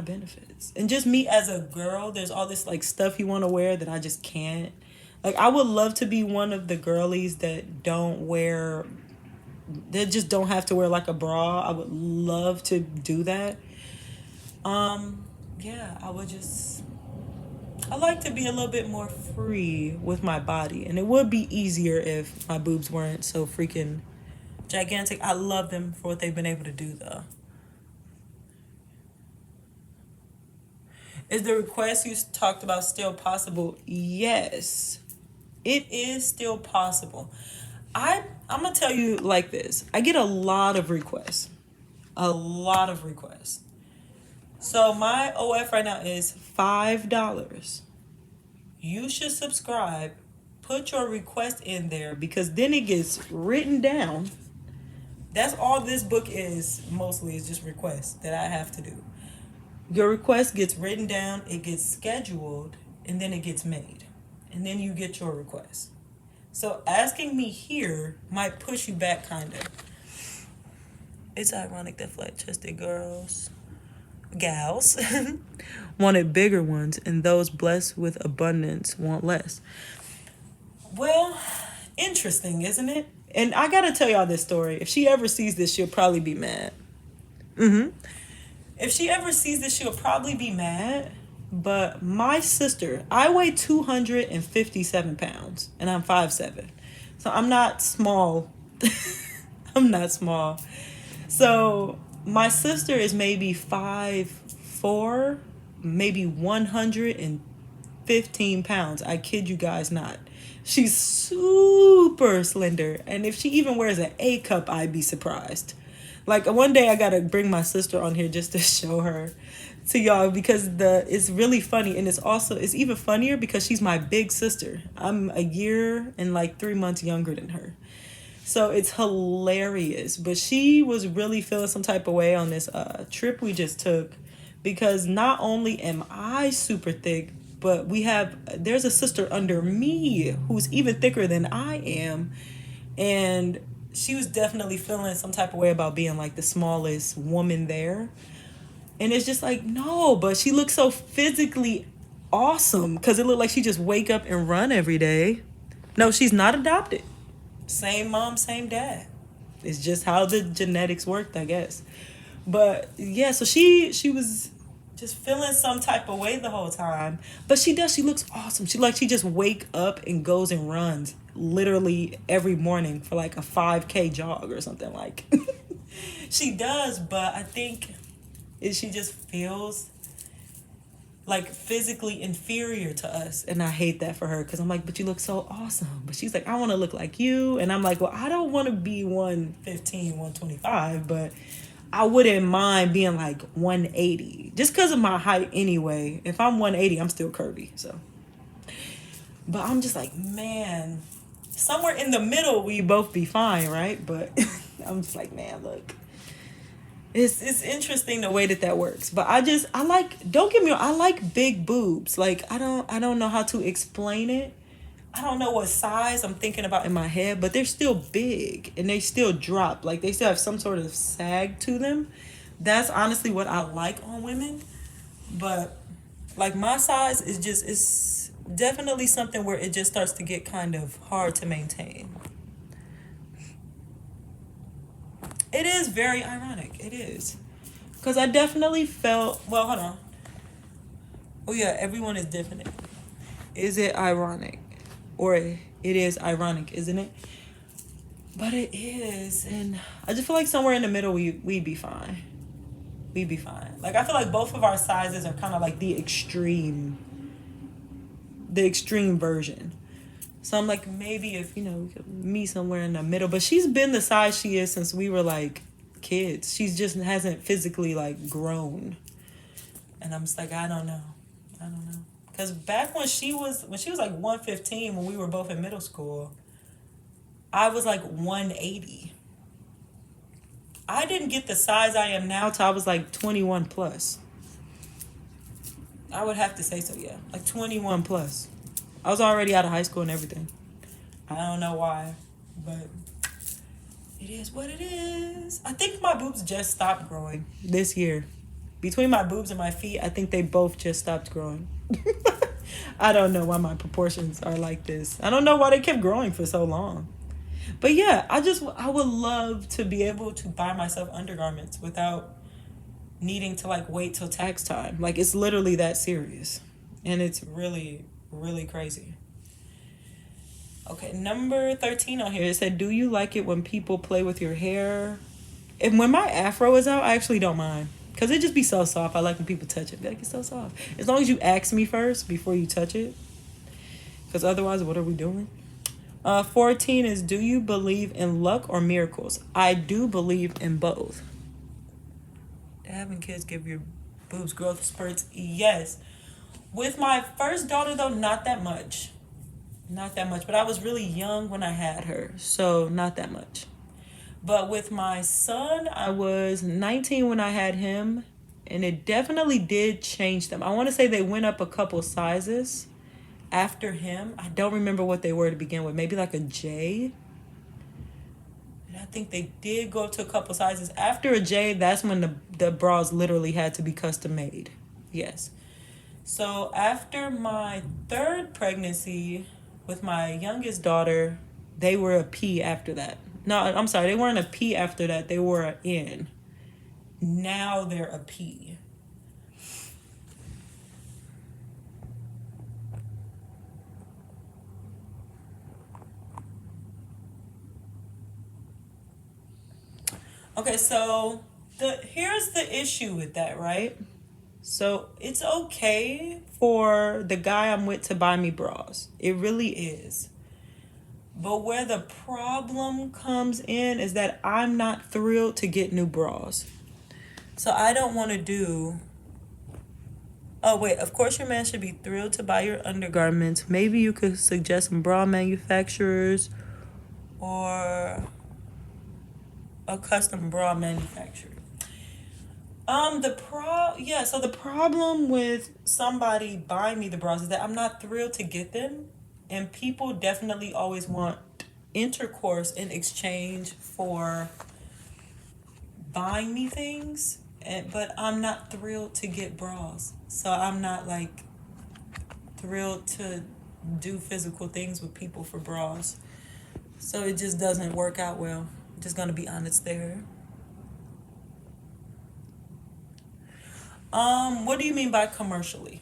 benefits. And just me as a girl, there's all this like stuff you want to wear that I just can't. Like I would love to be one of the girlies that just don't have to wear like a bra. I would love to do that. Yeah, I like to be a little bit more free with my body. And it would be easier if my boobs weren't so freaking gigantic. I love them for what they've been able to do, though. Is the request you talked about still possible? Yes, it is still possible. I'm going to tell you like this. I get a lot of requests. A lot of requests. So my OF right now is $5. You should subscribe. Put your request in there because then it gets written down. That's all this book is, mostly, is just requests that I have to do. Your request gets written down, it gets scheduled, and then it gets made. And then you get your request. So asking me here might push you back, kind of. It's ironic that flat-chested gals wanted bigger ones, and those blessed with abundance want less. Well, interesting, isn't it? And I gotta tell y'all this story. If she ever sees this, she'll probably be mad. If she ever sees this, she'll probably be mad. But my sister, I weigh 257 pounds and I'm 5'7". So I'm not small. I'm not small. So my sister is maybe 5'4", maybe 115 pounds. I kid you guys not. She's super slender. And if she even wears an A cup, I'd be surprised. Like one day I gotta bring my sister on here just to show her to y'all, because it's really funny, and it's even funnier because she's my big sister. I'm a year and like 3 months younger than her. So it's hilarious. But she was really feeling some type of way on this trip we just took, because not only am I super thick, but there's a sister under me who's even thicker than I am. And she was definitely feeling some type of way about being like the smallest woman there. And it's just like, no, but she looks so physically awesome, because it looked like she just wake up and run every day. No, she's not adopted. Same mom, same dad. It's just how the genetics worked, I guess. But yeah, so she was just feeling some type of way the whole time. But she looks awesome. She just wake up and goes and runs literally every morning for like a 5K jog or something like. She does, but I think she just feels like physically inferior to us, and I hate that for her, because I'm like, but you look so awesome. But she's like, I want to look like you, and I'm like, well, I don't want to be 115, 125, but I wouldn't mind being like 180 just because of my height anyway. If I'm 180, I'm still curvy. So, but I'm just like, man, somewhere in the middle we both be fine, right? But I'm just like, man, look, it's interesting the way that works. But I like, don't get me wrong, I like big boobs. Like I don't know how to explain it. I don't know what size I'm thinking about in my head, but they're still big and they still drop. Like they still have some sort of sag to them. That's honestly what I like on women. But like my size it's definitely something where it just starts to get kind of hard to maintain. It is very ironic. It is. Because I definitely felt, well, hold on. Oh yeah, everyone is different. Is it ironic? Or it is ironic, isn't it? But it is. And I just feel like somewhere in the middle we'd be fine. We'd be fine. Like I feel like both of our sizes are kind of like the extreme version. So I'm like, maybe if, we could meet somewhere in the middle. But she's been the size she is since we were like kids. She's just hasn't physically like grown. And I'm just like, I don't know. Because back when she was like 115, when we were both in middle school, I was like 180. I didn't get the size I am now till I was like 21 plus. I would have to say so, yeah. Like 21 plus. I was already out of high school and everything. I don't know why, but it is what it is. I think my boobs just stopped growing this year. Between my boobs and my feet, I think they both just stopped growing. I don't know why my proportions are like this. I don't know why they kept growing for so long. But yeah, I would love to be able to buy myself undergarments without needing to like wait till tax time. Like it's literally that serious. And it's really, really crazy. Okay, number 13 on here, it said, do you like it when people play with your hair? And when my afro is out, I actually don't mind. Because it just be so soft. I like when people touch it. Be like, it's so soft. As long as you ask me first before you touch it. Because otherwise, what are we doing? 14 is, do you believe in luck or miracles? I do believe in both. Having kids give your boobs growth spurts? Yes. With my first daughter, though, not that much. Not that much. But I was really young when I had her. So, not that much. But with my son, I was 19 when I had him, and it definitely did change them. I want to say they went up a couple sizes after him. I don't remember what they were to begin with. Maybe like a J. And I think they did go up to a couple sizes. After a J, that's when the bras literally had to be custom made. Yes. So after my third pregnancy with my youngest daughter, they were a P after that. No, I'm sorry. They weren't a P after that. They were an N. Now they're a P. Okay, so here's the issue with that, right? So it's okay for the guy I'm with to buy me bras. It really is. But where the problem comes in is that I'm not thrilled to get new bras. So I don't want to do. Oh, wait, of course your man should be thrilled to buy your undergarments. Maybe you could suggest some bra manufacturers or a custom bra manufacturer. So the problem with somebody buying me the bras is that I'm not thrilled to get them, and people definitely always want intercourse in exchange for buying me things, but I'm not thrilled to get bras, so I'm not like thrilled to do physical things with people for bras, so it just doesn't work out well. I'm just gonna be honest there. What do you mean by commercially?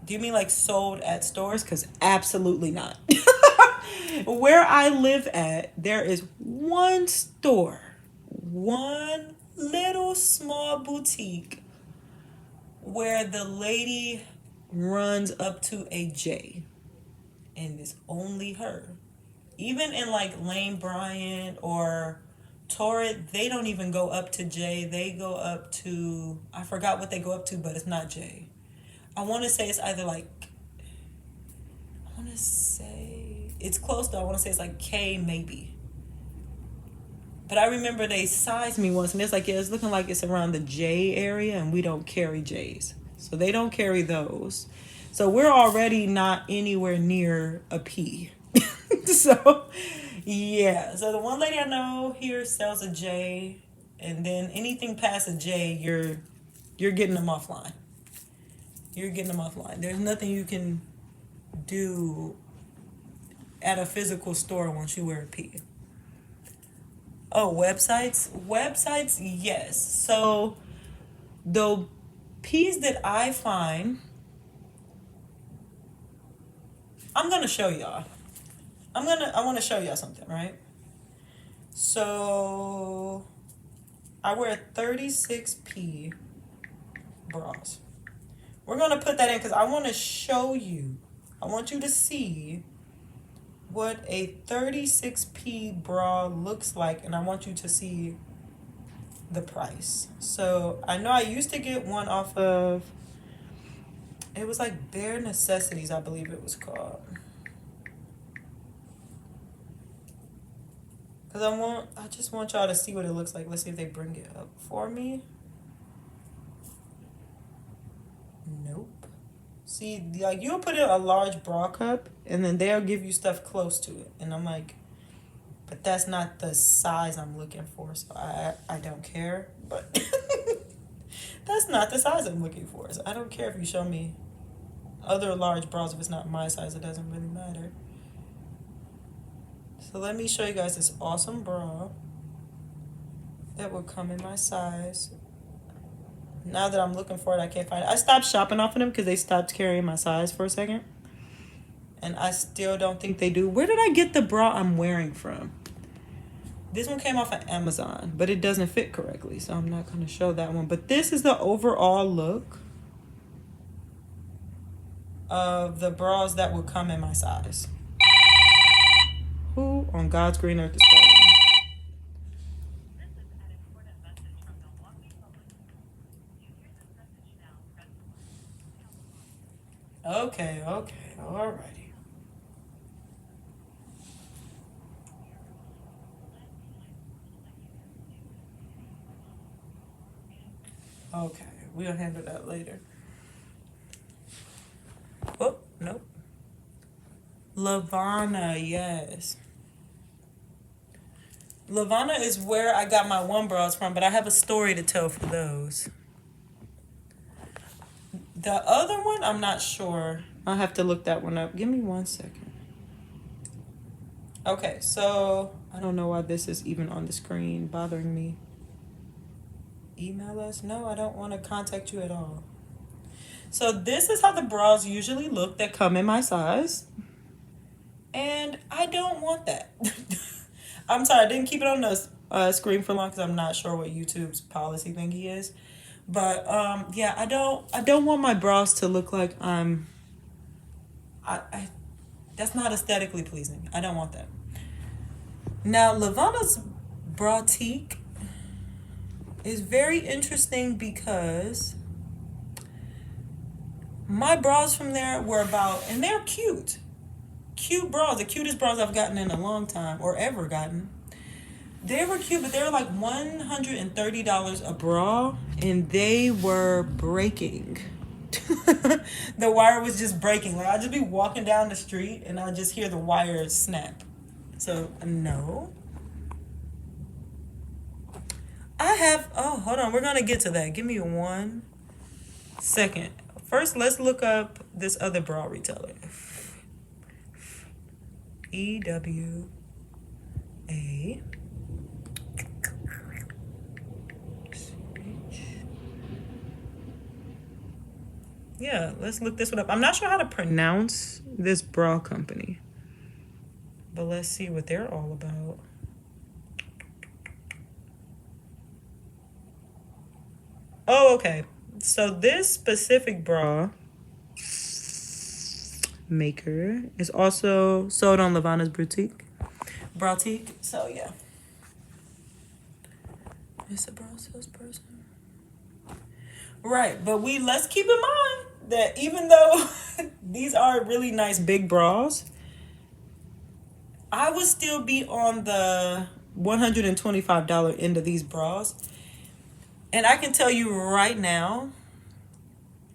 Do you mean like sold at stores? Because absolutely not. Where I live at, there is one store, one little small boutique where the lady runs up to a J, and it's only her. Even in like Lane Bryant or Torrid, they don't even go up to J. They go up to, I forgot what they go up to, but it's not J. I want to say it's either like, I want to say, it's close though. I want to say it's like K maybe. But I remember they sized me once and it's like, yeah, it's looking like it's around the J area and we don't carry J's. So they don't carry those. So we're already not anywhere near a P. So, yeah. So the one lady I know here sells a J, and then anything past a J, you're getting them offline. You're getting them offline. There's nothing you can do at a physical store once you wear a P. Oh, websites? Websites, yes. So the P's that I find, I'm gonna show y'all. I want to show y'all something, right? So I wear 36P bras. We're gonna put that in because I want to show you. I want you to see what a 36P bra looks like, and I want you to see the price. So I know I used to get one off of, it was like Bare Necessities, I believe it was called. Because I just want y'all to see what it looks like. Let's see if they bring it up for me. Nope. See, like you'll put in a large bra cup and then they'll give you stuff close to it. And I'm like, but that's not the size I'm looking for, so I don't care. But that's not the size I'm looking for. So I don't care if you show me other large bras. If it's not my size, it doesn't really matter. So let me show you guys this awesome bra that will come in my size. Now that I'm looking for it, I can't find it. I stopped shopping off of them because they stopped carrying my size for a second. And I still don't think they do. Where did I get the bra I'm wearing from? This one came off of Amazon, but it doesn't fit correctly, so I'm not going to show that one. But this is the overall look of the bras that will come in my size. Who on God's green earth is calling me? Okay, alrighty. Okay, we'll handle that later. Oh, nope. Lavana, yes. Lavana is where I got my one bras from, but I have a story to tell for those. The other one, I'm not sure. I'll have to look that one up. Give me 1 second. Okay, so I don't know why this is even on the screen bothering me. email us. No, I don't want to contact you at all. So this is how the bras usually look that come in my size. And I don't want that. I'm sorry, I didn't keep it on the screen for long because I'm not sure what YouTube's policy thingy is. But yeah, I don't want my bras to look like I that's not aesthetically pleasing. I don't want that. Now Lavana's boutique is very interesting because my bras from there were about, and they're cute. Cute bras, the cutest bras I've gotten in a long time or ever gotten. They were cute, but they were like $130 a bra, and they were breaking. The wire was just breaking. Like I'd just be walking down the street and I'd just hear the wire snap. So no. Hold on, we're gonna get to that. Give me 1 second. First, let's look up this other bra retailer. EWA. Yeah, let's look this one up. I'm not sure how to pronounce this bra company, but let's see what they're all about. Oh, okay. So this specific bra maker is also sold on Lavana's boutique. So yeah, it's a bra salesperson. Right, but let's keep in mind that even though these are really nice big bras, I would still be on the $125 end of these bras. And I can tell you right now,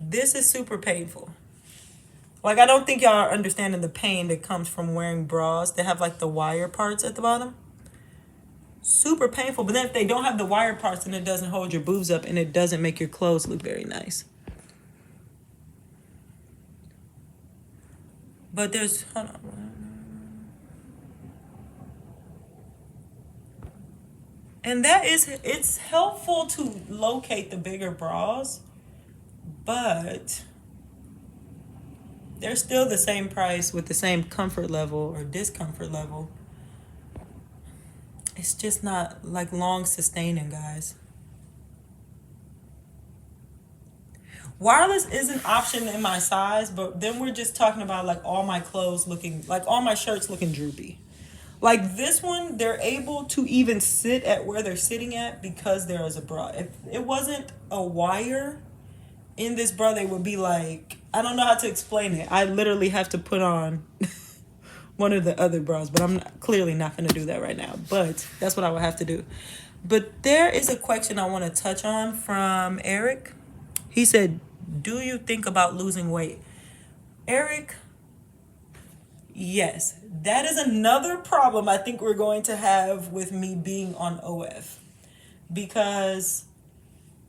this is super painful. Like, I don't think y'all are understanding the pain that comes from wearing bras that have like the wire parts at the bottom. Super painful. But then if they don't have the wire parts, then it doesn't hold your boobs up and it doesn't make your clothes look very nice. But hold on. And it's helpful to locate the bigger bras, but they're still the same price with the same comfort level or discomfort level. It's just not like long sustaining, guys. Wireless is an option in my size, but then we're just talking about like all my clothes looking, like all my shirts looking droopy. Like this one, they're able to even sit at where they're sitting at because there is a bra. If it wasn't a wire in this bra, they would be like, I don't know how to explain it. I literally have to put on one of the other bras, but I'm clearly not going to do that right now. But that's what I would have to do. But there is a question I want to touch on from Eric. He said, do you think about losing weight? Eric, yes, that is another problem I think we're going to have with me being on OF. Because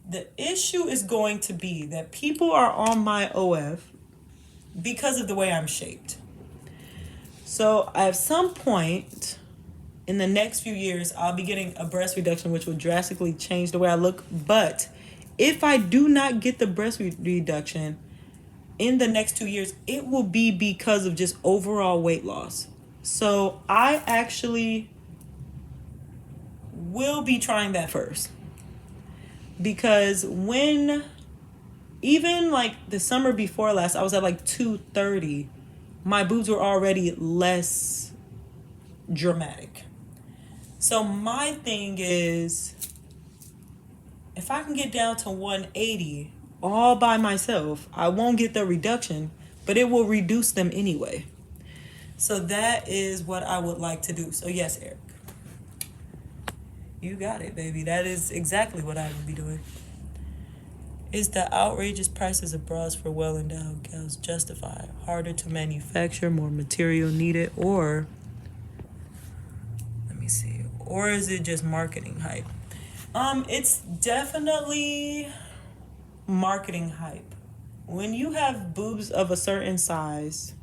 the issue is going to be that people are on my OF because of the way I'm shaped. So at some point in the next few years, I'll be getting a breast reduction, which will drastically change the way I look. But if I do not get the breast reduction in the next 2 years, it will be because of just overall weight loss. So I actually will be trying that first. Because even like the summer before last, I was at like 230. My boobs were already less dramatic. So my thing is, if I can get down to 180 all by myself, I won't get the reduction, but it will reduce them anyway. So that is what I would like to do. So yes, Eric, you got it, baby. That is exactly what I would be doing. Is the outrageous prices of bras for well-endowed gals justified? Harder to manufacture, more material needed, or is it just marketing hype? It's definitely marketing hype. When you have boobs of a certain size,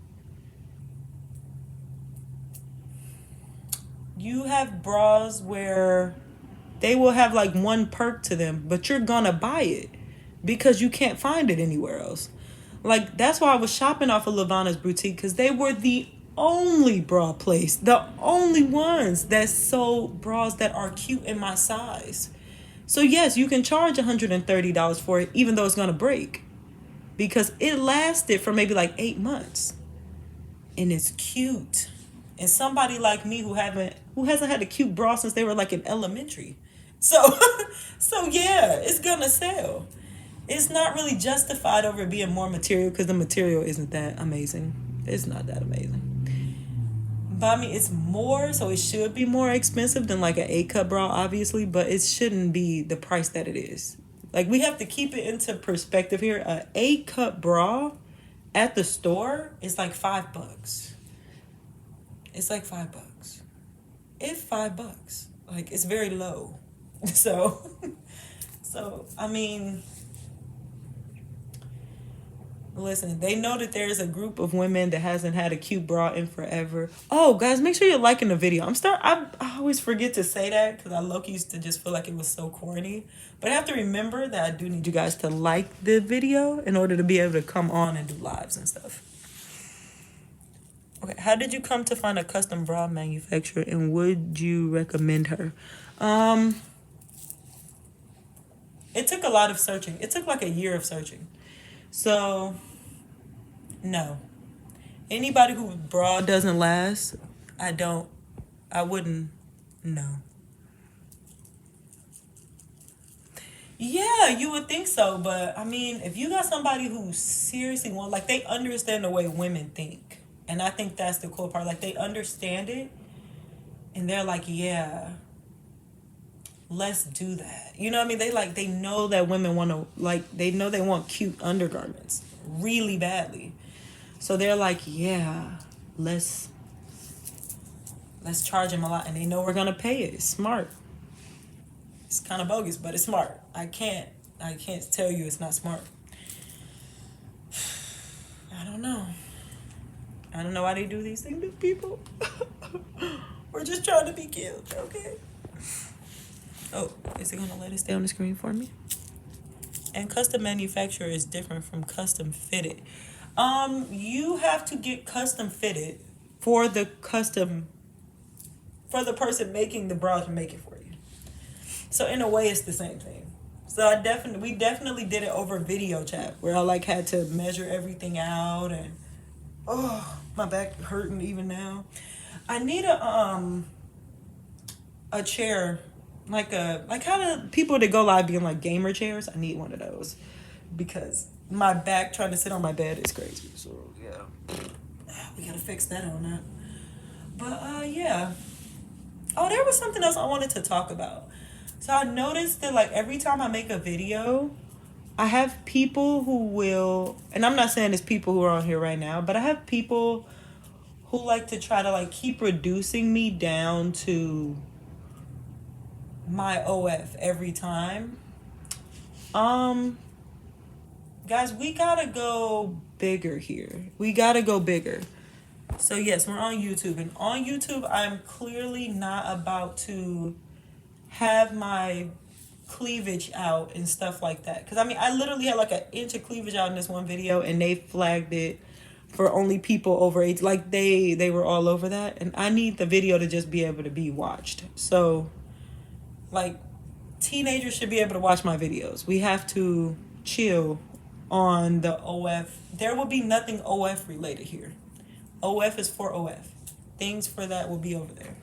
you have bras where they will have like one perk to them, but you're gonna buy it because you can't find it anywhere else. Like, that's why I was shopping off of Lavana's boutique, because they were the only bra place, the only ones that sold bras that are cute in my size. So yes, you can charge $130 for it, even though it's gonna break, because it lasted for maybe like 8 months, and it's cute. And somebody like me who hasn't had a cute bra since they were like in elementary, so so yeah, it's gonna sell. It's not really justified over it being more material, because the material isn't that amazing. It's not that amazing. But I mean, it's more, so it should be more expensive than like an A-cup bra, obviously, but it shouldn't be the price that it is. Like, we have to keep it into perspective here. A A-cup bra at the store is like $5. It's like $5. It's $5. Like, it's very low. So, I mean, listen, they know that there's a group of women that hasn't had a cute bra in forever. Oh, guys, make sure you're liking the video. I always forget to say that, because I low-key used to just feel like it was so corny. But I have to remember that I do need you guys to like the video in order to be able to come on and do lives and stuff. Okay, how did you come to find a custom bra manufacturer, and would you recommend her? It took a lot of searching. It took like a year of searching. So, no. Anybody whose bra doesn't last, I wouldn't, no. Yeah, you would think so, but I mean, if you got somebody who seriously like, they understand the way women think. And I think that's the cool part. Like, they understand it, and they're like, yeah, let's do that. You know what I mean? They know that women want to, like, they know they want cute undergarments really badly. So they're like, yeah, let's charge them a lot, and they know we're gonna pay it. It's smart. It's kind of bogus, but it's smart. I can't tell you it's not smart. I don't know why they do these things to people. We're just trying to be cute, okay? Oh, is it gonna let it stay on the screen for me? And custom manufacturer is different from custom fitted. You have to get custom fitted for the person making the bra to make it for you. So in a way, it's the same thing. So we definitely did it over video chat, where I like had to measure everything out, and my back hurting even now. I need a chair, like how the people that go live being like gamer chairs. I need one of those, because my back trying to sit on my bed is crazy. So yeah, we gotta fix that on that. But yeah. Oh, there was something else I wanted to talk about. So I noticed that, like, every time I make a video, I have people who will, and I'm not saying it's people who are on here right now, but I have people who like to try to, like, keep reducing me down to my OF every time. Guys, we gotta go bigger here. We gotta go bigger. So yes, we're on YouTube, and on YouTube, I'm clearly not about to have my cleavage out and stuff like that. Because I mean, I literally had like an inch of cleavage out in this one video, and they flagged it for only people over 18. Like, they were all over that, and I need the video to just be able to be watched. So, like, teenagers should be able to watch my videos. We have to chill on the OF. There will be nothing OF related here. OF is for OF. Things for that will be over there.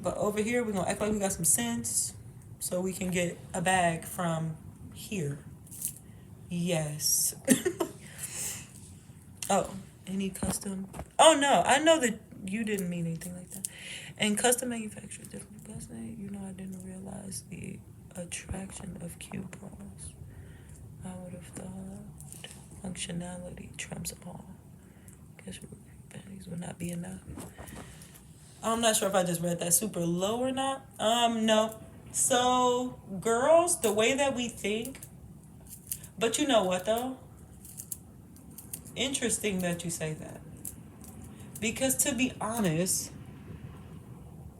But over here, we're going to act like we got some sense, so we can get a bag from here. Yes. Oh, any custom? Oh, no. I know that you didn't mean anything like that. And custom manufacturers different from custom. You know, I didn't realize the attraction of cute bras. I would have thought functionality trumps all. Guess panties would not be enough. I'm not sure if I just read that super low or not. No. So, girls, the way that we think, but you know what, though? Interesting that you say that. Because to be honest,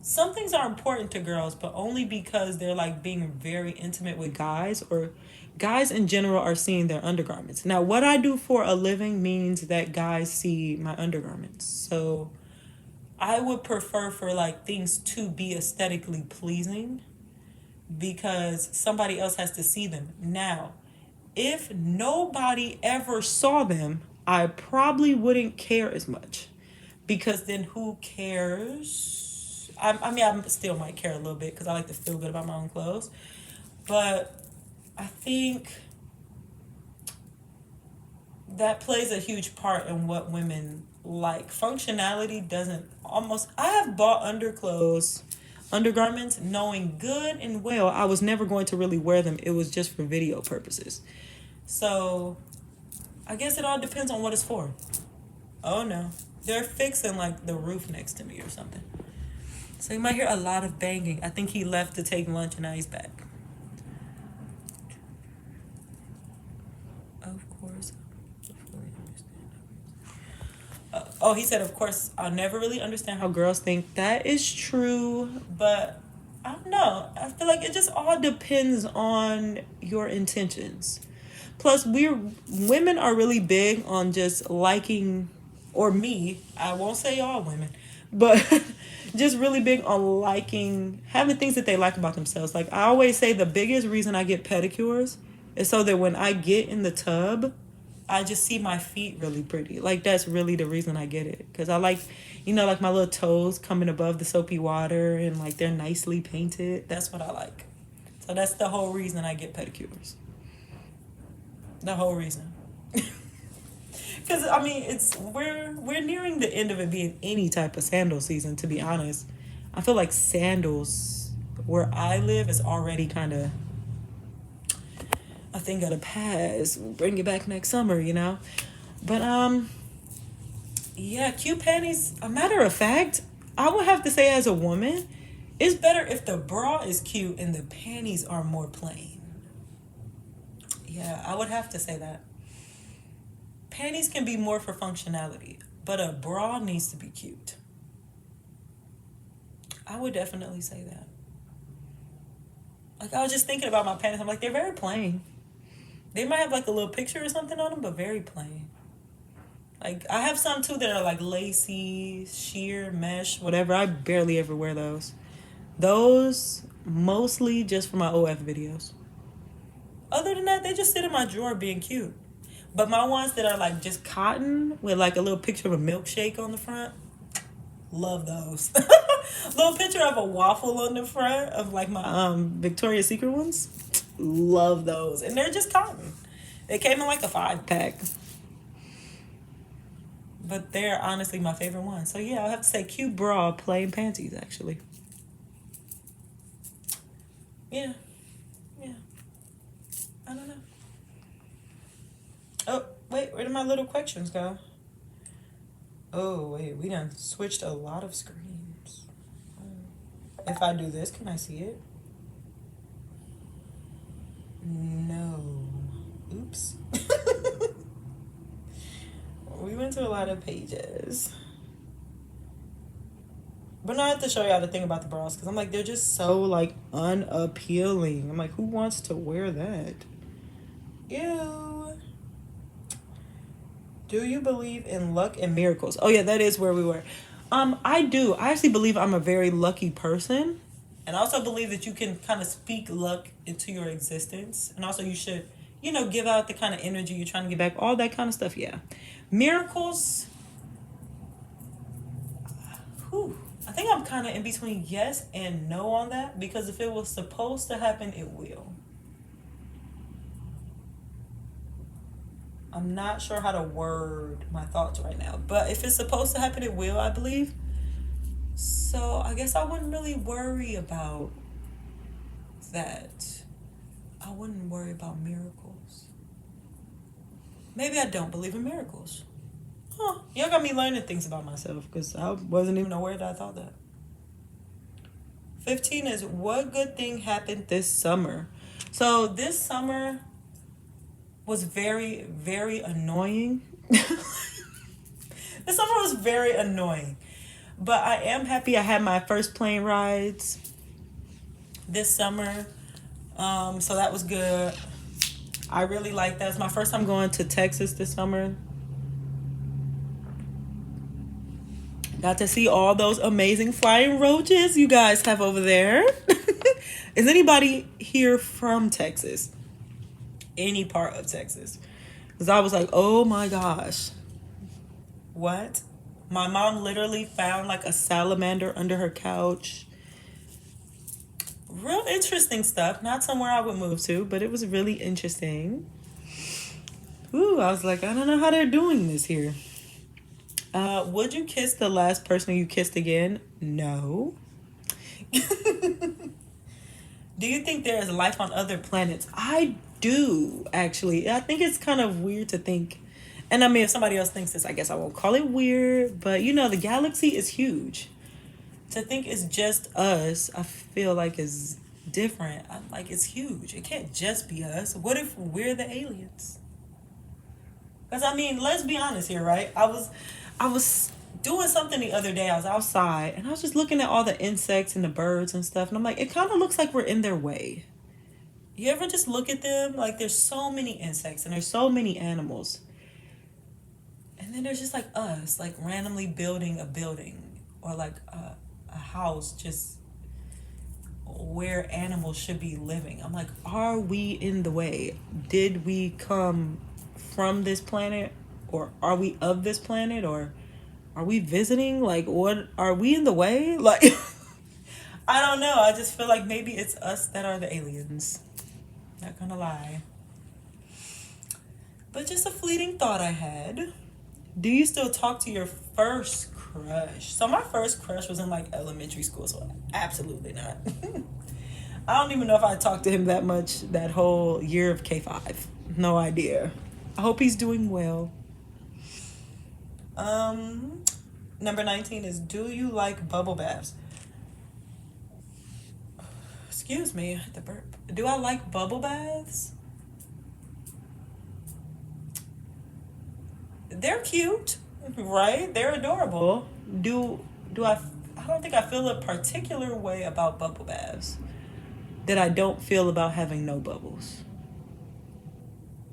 some things are important to girls, but only because they're like being very intimate with guys, or guys in general are seeing their undergarments. Now, what I do for a living means that guys see my undergarments. So I would prefer for like things to be aesthetically pleasing because somebody else has to see them. Now, if nobody ever saw them, I probably wouldn't care as much, because then who cares? I mean, I still might care a little bit because I like to feel good about my own clothes. But I think that plays a huge part in what women like. Functionality doesn't almost. I have bought undergarments, knowing good and well I was never going to really wear them. It was just for video purposes. So I guess it all depends on what it's for. Oh no. They're fixing like the roof next to me or something. So you might hear a lot of banging. I think he left to take lunch and now he's back. Of course. Oh, he said, of course, I'll never really understand how girls think. That is true, but I don't know. I feel like it just all depends on your intentions. Plus, women are really big on just liking, or me, I won't say all women, but just really big on liking, having things that they like about themselves. Like I always say, the biggest reason I get pedicures is so that when I get in the tub, I just see my feet really pretty. Like that's really the reason I get it. Because I like, like my little toes coming above the soapy water and like they're nicely painted. That's what I like. So that's the whole reason I get pedicures. The whole reason. Because I mean, we're nearing the end of it being any type of sandal season. To be honest, I feel like sandals where I live is already kind of a thing of the past. We'll bring it back next summer, But yeah, cute panties. A matter of fact, I would have to say as a woman, it's better if the bra is cute and the panties are more plain. Yeah, I would have to say that. Panties can be more for functionality, but a bra needs to be cute. I would definitely say that. Like, I was just thinking about my panties. I'm like, they're very plain. They might have like a little picture or something on them, but very plain. Like, I have some too that are like lacy, sheer, mesh, whatever. I barely ever wear those. Those mostly just for my OF videos. Other than that, they just sit in my drawer being cute. But my ones that are like just cotton with like a little picture of a milkshake on the front, love those. Little picture of a waffle on the front of like my Victoria's Secret ones, love those. And they're just cotton. They came in like a 5-pack. But they're honestly my favorite ones. So yeah, I'll have to say cute bra, plain panties actually. Yeah. I don't know. Oh, wait, where did my little questions go? Oh, wait, we done switched a lot of screens. If I do this, can I see it? No. Oops. We went to a lot of pages. But now I have to show y'all the thing about the bras, because I'm like, they're just so, like, unappealing. I'm like, who wants to wear that? Ew. Do you believe in luck and miracles? Oh, yeah, that is where we were. I do. I actually believe I'm a very lucky person. And I also believe that you can kind of speak luck into your existence. And also you should, give out the kind of energy you're trying to get back. All that kind of stuff, yeah. Miracles. Whew. I think I'm kind of in between yes and no on that. Because if it was supposed to happen, it will. I'm not sure how to word my thoughts right now. But if it's supposed to happen, it will, I believe. So I guess I wouldn't really worry about that. I wouldn't worry about miracles. Maybe I don't believe in miracles. Huh. Y'all got me learning things about myself because I wasn't even aware that I thought that. 15 is what good thing happened this summer? So this summer was very, very annoying. This summer was very annoying. But I am happy I had my first plane rides this summer. So that was good. I really like that. It's my first time going to Texas this summer. Got to see all those amazing flying roaches you guys have over there. Is anybody here from Texas? Any part of Texas? Because I was like, oh my gosh. What? My mom literally found like a salamander under her couch. Real interesting stuff. Not somewhere I would move to, but it was really interesting. Ooh, I was like, I don't know how they're doing this here. Would you kiss the last person you kissed again? No. Do you think there is life on other planets? I do, actually. I think it's kind of weird to think. And I mean, if somebody else thinks this, I guess I won't call it weird. But, you know, the galaxy is huge. To think it's just us, I feel like is different. I'm like, it's huge. It can't just be us. What if we're the aliens? Because, I mean, let's be honest here, right? I was doing something the other day. I was outside and I was just looking at all the insects and the birds and stuff. And I'm like, it kind of looks like we're in their way. You ever just look at them? Like, there's so many insects and there's so many animals. And then there's just like us, like randomly building a building or like a house just where animals should be living. I'm like, are we in the way? Did we come from this planet, or are we of this planet, or are we visiting? Like, what, are we in the way? Like, I don't know. I just feel like maybe it's us that are the aliens. Not gonna lie. But just a fleeting thought I had. Do you still talk to your first crush? So my first crush was in like elementary school, so absolutely not. I don't even know if I talked to him that much that whole year of K5. No idea. I hope he's doing well. Number 19 is, do you like bubble baths? Excuse me, the burp. Do I like bubble baths? They're cute, right? They're adorable. Do I don't think I feel a particular way about bubble baths that I don't feel about having no bubbles.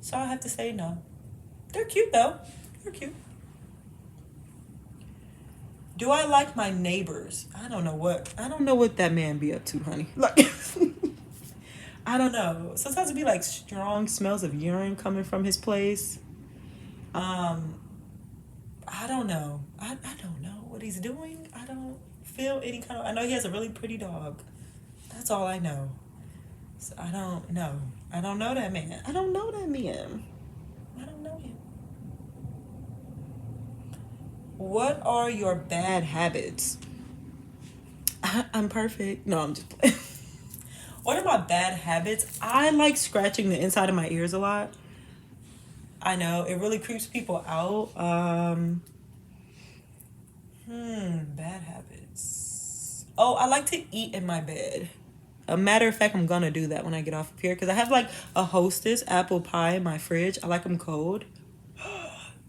So I have to say no. They're cute though. They're cute. Do I like my neighbors? I don't know what that man be up to, honey. Like, I don't know. Sometimes it be like strong smells of urine coming from his place. I don't know. I don't know what he's doing. I don't feel any kind of... I know he has a really pretty dog. That's all I know. So I don't know. I don't know that man. I don't know him. What are your bad habits? I'm perfect. No, I'm just playing. What are my bad habits? I like scratching the inside of my ears a lot. I know, it really creeps people out. Bad habits. Oh, I like to eat in my bed. A matter of fact, I'm gonna do that when I get off of here, because I have like a Hostess apple pie in my fridge. I like them cold.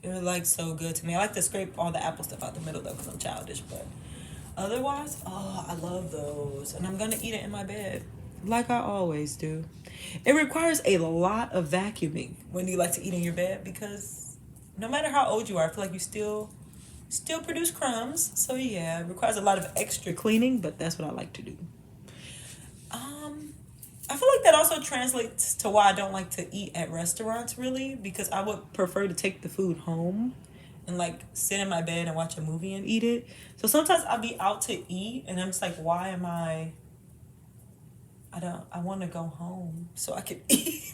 They're like so good to me. I like to scrape all the apple stuff out the middle though, because I'm childish, but otherwise, oh, I love those. And I'm gonna eat it in my bed, like I always do. It requires a lot of vacuuming when you like to eat in your bed, because no matter how old you are, I feel like you still produce crumbs. So yeah, it requires a lot of extra cleaning, but that's what I like to do. I feel like that also translates to why I don't like to eat at restaurants, really, because I would prefer to take the food home and like sit in my bed and watch a movie and eat it. So sometimes I'll be out to eat and I'm just like, why am I want to go home so I can eat,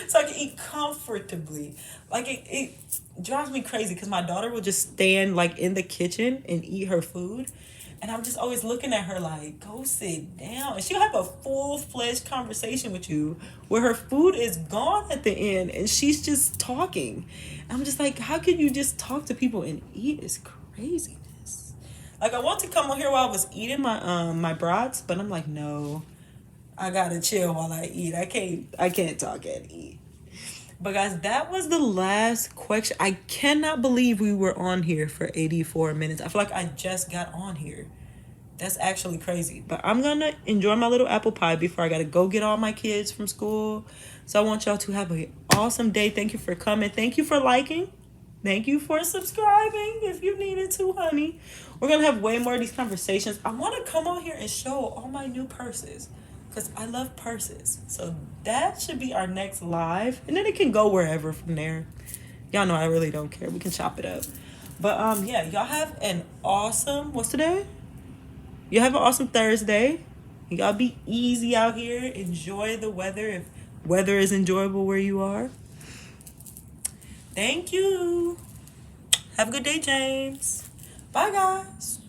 so I can eat comfortably. Like it drives me crazy because my daughter will just stand like in the kitchen and eat her food. And I'm just always looking at her like, go sit down. And she'll have a full-fledged conversation with you where her food is gone at the end and she's just talking. I'm just like, how can you just talk to people and eat? It's craziness. Like, I want to come on here while I was eating my brats, but I'm like, no, I gotta chill while I eat. I can't talk and eat. But guys, that was the last question. I cannot believe we were on here for 84 minutes. I feel like I just got on here. That's actually crazy. But I'm going to enjoy my little apple pie before I got to go get all my kids from school. So I want y'all to have an awesome day. Thank you for coming. Thank you for liking. Thank you for subscribing if you needed to, honey. We're going to have way more of these conversations. I want to come on here and show all my new purses because I love purses. So that should be our next live. And then it can go wherever from there. Y'all know I really don't care. We can chop it up. But yeah, y'all have an awesome, what's today? You have an awesome Thursday. Y'all be easy out here. Enjoy the weather if weather is enjoyable where you are. Thank you. Have a good day, James. Bye, guys.